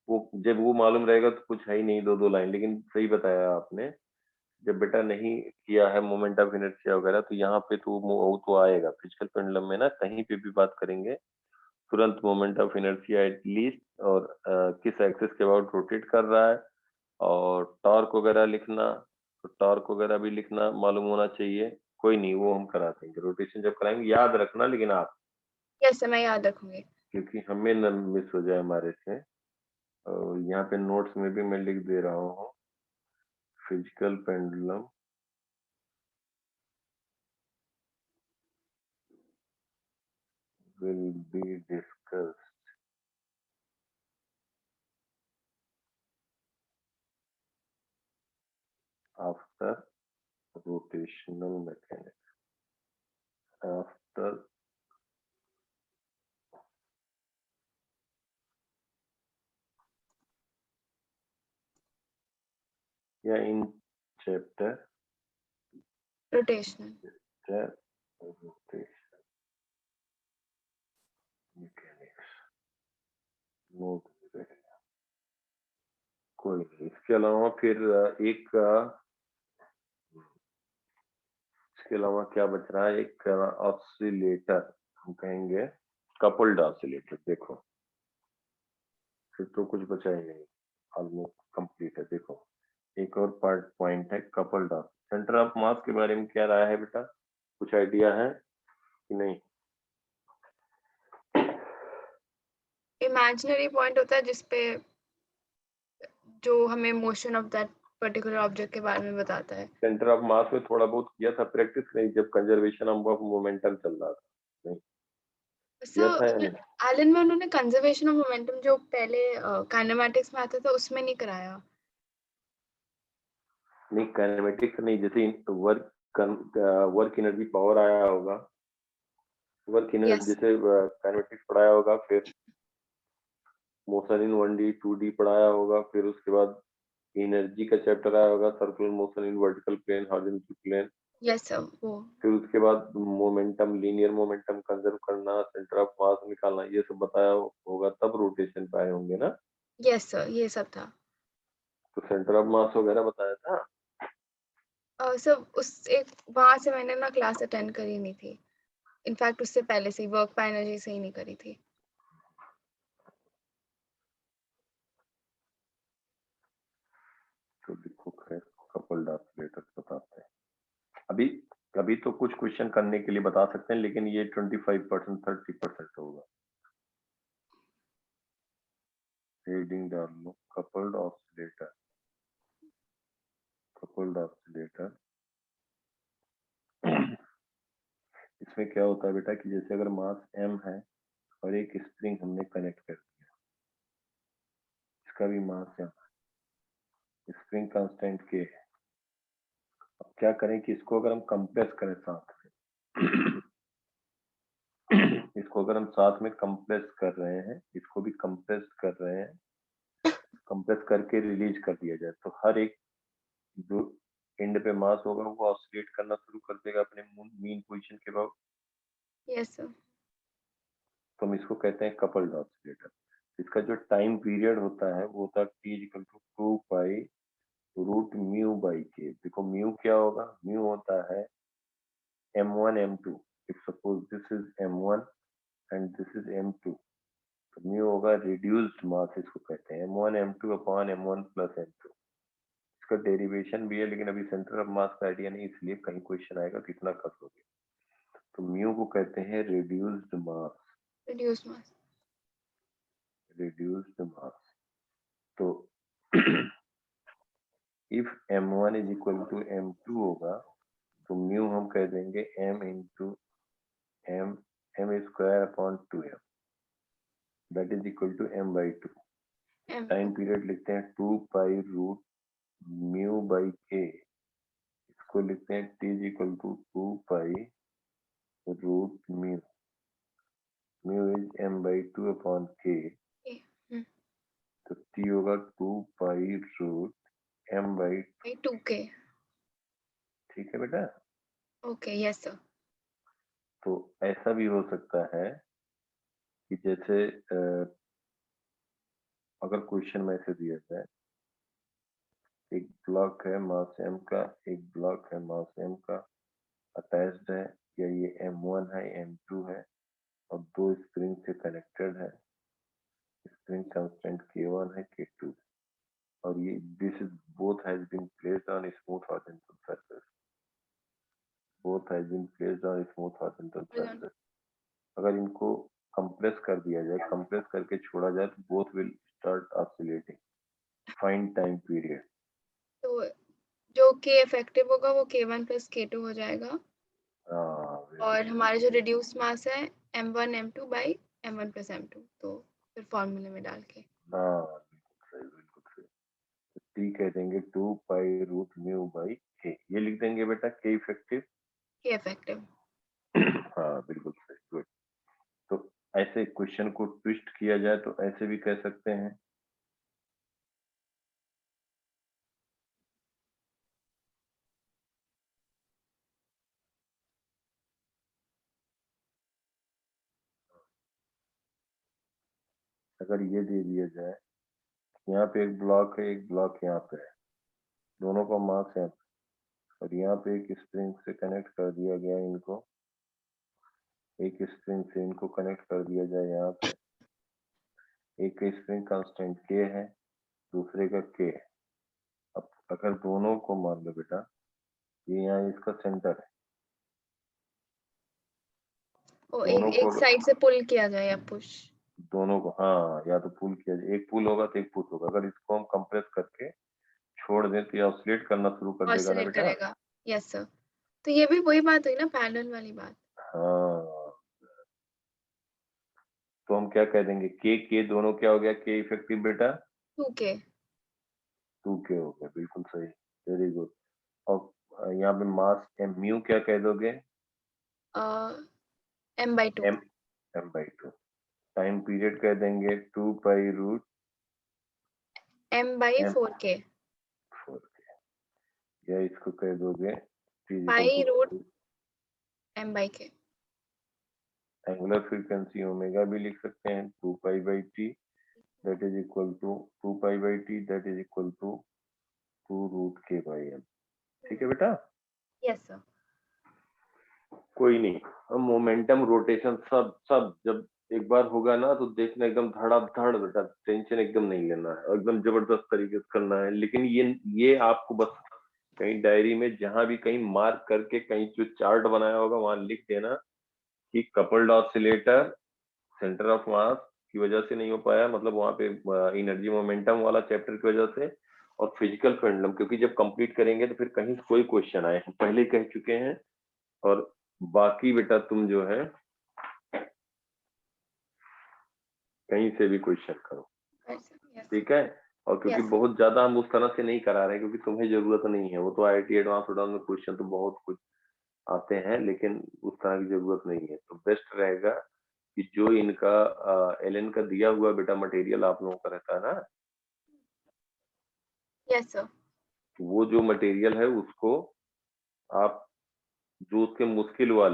वो जब वो मालूम रहेगा तो कुछ है ही नहीं, 2-2 लाइन। लेकिन सही बताया आपने, जब बेटा नहीं किया है मोमेंट ऑफ इनर्शिया वगैरह, तो यहाँ पे तो वो तो आएगा। फिजिकल पेंडुलम में ना कहीं पे भी बात करेंगे तुरंत मोमेंट ऑफ इनर्शिया एटलीस्ट, और किस एक्सिस के अबाउट रोटेट कर रहा है, और टॉर्क वगैरह लिखना, तो टॉर्क वगैरह भी लिखना मालूम होना चाहिए। कोई नहीं, वो हम करा देंगे रोटेशन जब कराएंगे, याद रखना लेकिन आप, यस मैं याद रखूंगी। क्योंकि हमें न मिस हो जाए हमारे से। और यहाँ पे नोट्स में भी मैं लिख दे रहा हूँ, physical pendulum will be discussed after rotational mechanics. After या in chapter rotational rotation mechanics. Note कोई नहीं। इसके अलावा फिर एक इसके अलावा क्या बच रहा है, एक ऑसिलेटर हम कहेंगे, कपल्ड ऑसिलेटर। देखो फिर तो कुछ बचा ही नहीं, ऑलमोस्ट कंप्लीट है। देखो एक और पॉइंट है कपल्ड ऑफ। सेंटर ऑफ मास के बारे में क्या राय है बेटा, कुछ आइडिया है कि नहीं? इमेजिनरी पॉइंट होता है जिसपे जो हमें motion of that particular object के बारे में बताता है। सेंटर ऑफ मास में थोड़ा बहुत किया था प्रैक्टिस, नहीं जब कंजर्वेशन ऑफ मोमेंटम चल रहा था, नहीं किया था या सर नहीं? एलन में उन्होंने कंजर्वेशन ऑफ मोमेंटम जो पहले काइनेमैटिक्स में आता था उसमें नहीं कराया। नहीं काइनेमेटिक्स नहीं, जैसे वर्क एनर्जी पावर आया होगा, वर्क एनर्जी यस जैसे काइनेमेटिक्स पढ़ाया होगा, फिर मोशन इन 1D 2D पढ़ाया होगा, फिर उसके बाद एनर्जी का चैप्टर आया होगा, circular motion in vertical plane horizontal plane, yes sir वो फिर उसके बाद मोमेंटम, लीनियर मोमेंटम कंजर्व करना, सेंटर ऑफ मास निकालना, ये सब बताया होगा, तब रोटेशन पे आए होंगे ना। यस सर ये सब था। तो सेंटर ऑफ मास वगैरह बताया था। सर उस एक वहां से मैंने ना क्लास अटेंड करी नहीं थी। इनफैक्ट उससे पहले से वर्क बाय एनर्जी से ही नहीं करी थी। तो देखो खैर कपल्ड ऑसिलेटर बताते हैं। अभी अभी तो कुछ क्वेश्चन करने के लिए बता सकते हैं, लेकिन ये 25% 30% होगा। रीडिंग डाल लो, कपल्ड ऑसिलेटर, कपल्ड ऑसिलेटर। इसमें क्या होता है बेटा कि जैसे अगर मास m है और एक स्प्रिंग हमने कनेक्ट कर दिया, इसका भी मास m है, स्प्रिंग कांस्टेंट k है। अब क्या करें कि इसको अगर हम कंप्रेस करें साथ में, इसको अगर हम साथ में कंप्रेस कर रहे हैं, इसको भी कंप्रेस कर रहे हैं, कंप्रेस करके रिलीज कर दिया जाए, तो हर एक जो एंड पे मास होगा वो ऑसिलेट करना शुरू कर देगा अपने मीन पोजीशन के बाद। यस सर तो हम इसको कहते हैं कपल्ड ऑसिलेटर। इसका जो टाइम पीरियड होता है वो होता है t equal to 2 pi root mu by k. देखो म्यू क्या होगा, म्यू होता है m1 m2। If suppose this is m1 and this is m2, तो म्यू होगा रिड्यूस्ड मास, इसको कहते हैं m1 m2 upon m1 plus m2। इसका डेरिवेशन भी है, लेकिन अभी सेंटर ऑफ मास का आइडिया नहीं, इसलिए कहीं क्वेश्चन आएगा तो इतना कर दोगे। तो म्यू को कहते हैं रिड्यूस्ड मास, रिड्यूस मास। रिड्यूस्ड मास। तो if m1 is equal to m2 होगा, तो म्यू हम कह देंगे m into m, m square upon 2m, that is equal to m by 2। Time period लिखते हैं 2 पाई रूट म्यू बाई के, इसको लिखते हैं t is equal to 2 pi root mu, mu is m by 2 upon k, तो t होगा 2 pi root m by 2k। ठीक है बेटा। Okay yes sir. तो ऐसा भी हो सकता है कि जैसे अगर क्वेश्चन में ऐसे दिया जाए, एक ब्लॉक है मास m का, एक ब्लॉक है मास m का, अटैच्ड है, या ये m1 है, m2 है, और दो स्प्रिंग से कनेक्टेड है, स्प्रिंग कांस्टेंट k1 है, k2, और ये this is both has been placed on smooth horizontal surface, both has been placed on smooth horizontal surface. अगर इनको कंप्रेस कर दिया जाए, कंप्रेस करके छोड़ा जाए, तो both will start oscillating, find time period. तो जो k इफेक्टिव होगा वो k1 प्लस k2 हो जाएगा, और हमारा जो रिड्यूस मास है m1 m2 by m1 plus m2, तो फिर फॉर्मूले में डाल के हाँ बिल्कुल सही। टी कह देंगे 2 पाई रूट म्यू बाई के, ये लिख देंगे बेटा के इफेक्टिव। k effective. हाँ बिल्कुल सही, गुड। तो ऐसे क्वेश्चन को ट्विस्ट किया जाए तो ऐसे भी कह सकते हैं, अगर ये दे दिया जाए, यहाँ पे एक ब्लॉक है, एक ब्लॉक यहाँ पे है, दोनों का मास है, और यहाँ पे एक स्प्रिंग से कनेक्ट कर दिया गया इनको, एक स्प्रिंग से इनको कनेक्ट कर दिया जाए यहाँ पे, एक स्प्रिंग कांस्टेंट के है, दूसरे का के है। अब अगर दोनों को मान लो बेटा, ये यहाँ इसका सेंटर है, ओ दोनों एक को, साइड से पुल किया जाए या पुश। दोनों को हाँ, या तो पुल किया जाए, एक पुल होगा तो एक पुश होगा। अगर इसको हम कंप्रेस करके छोड़ दें तो ये ऑसिलेट करना शुरू कर देगा ना ऑसिलेट बेटा। करेगा, यस सर। तो ये भी वही बात हुई ना, पैरेलल वाली बात। हाँ, तो हम क्या कह देंगे, के दोनों क्या हो गया, के इफेक्टिव बेटा 2k 2k हो गया, बिल्कुल सही, वेरी गुड। और यहाँ पे मास म्यू क्या कह दोगे, m/2 M m/2। Time period कह देंगे 2 pi root m m/4k 4k, या इसको कह दोगे t equal pi two root m/k। Angular frequency omega भी लिख सकते हैं, 2 pi by T that is equal to 2 pi by t that is equal to 2 root k by m। ठीक है बेटा, यस सर। कोई नहीं, हम मोमेंटम रोटेशन सब सब जब एक बार होगा ना तो देखना एकदम धड़ाधड़ बेटा, टेंशन एकदम नहीं लेना है, एकदम जबरदस्त तरीके से करना है। लेकिन ये आपको बस कहीं डायरी में जहां भी कहीं मार्क करके कहीं जो चार्ट बनाया होगा वहां लिख देना कि कपल्ड ऑसिलेटर सेंटर ऑफ मास की वजह से नहीं हो पाया, मतलब वहां पे एनर्जी मोमेंटम वाला चैप्टर की वजह से, और फिजिकल पेंडुलम, क्योंकि जब कंप्लीट करेंगे तो फिर कहीं कोई क्वेश्चन आए, हम पहले ही कह चुके हैं। और बाकी बेटा तुम जो है कहीं से भी क्वेश्चन करो, ठीक है। और क्योंकि Yes. बहुत ज्यादा हम उस तरह से नहीं करा रहे हैं, क्योंकि तुम्हें जरूरत नहीं है, वो तो आईआईटी एडवांस में क्वेश्चन तो बहुत कुछ आते हैं, लेकिन उस तरह की जरूरत नहीं है। तो बेस्ट रहेगा कि जो इनका एलएन का दिया हुआ बेटा मटेरियल आप लोगों का रहता है ना, Yes, sir. वो जो मटेरियल है उसको आप जो उसके मुश्किल वाले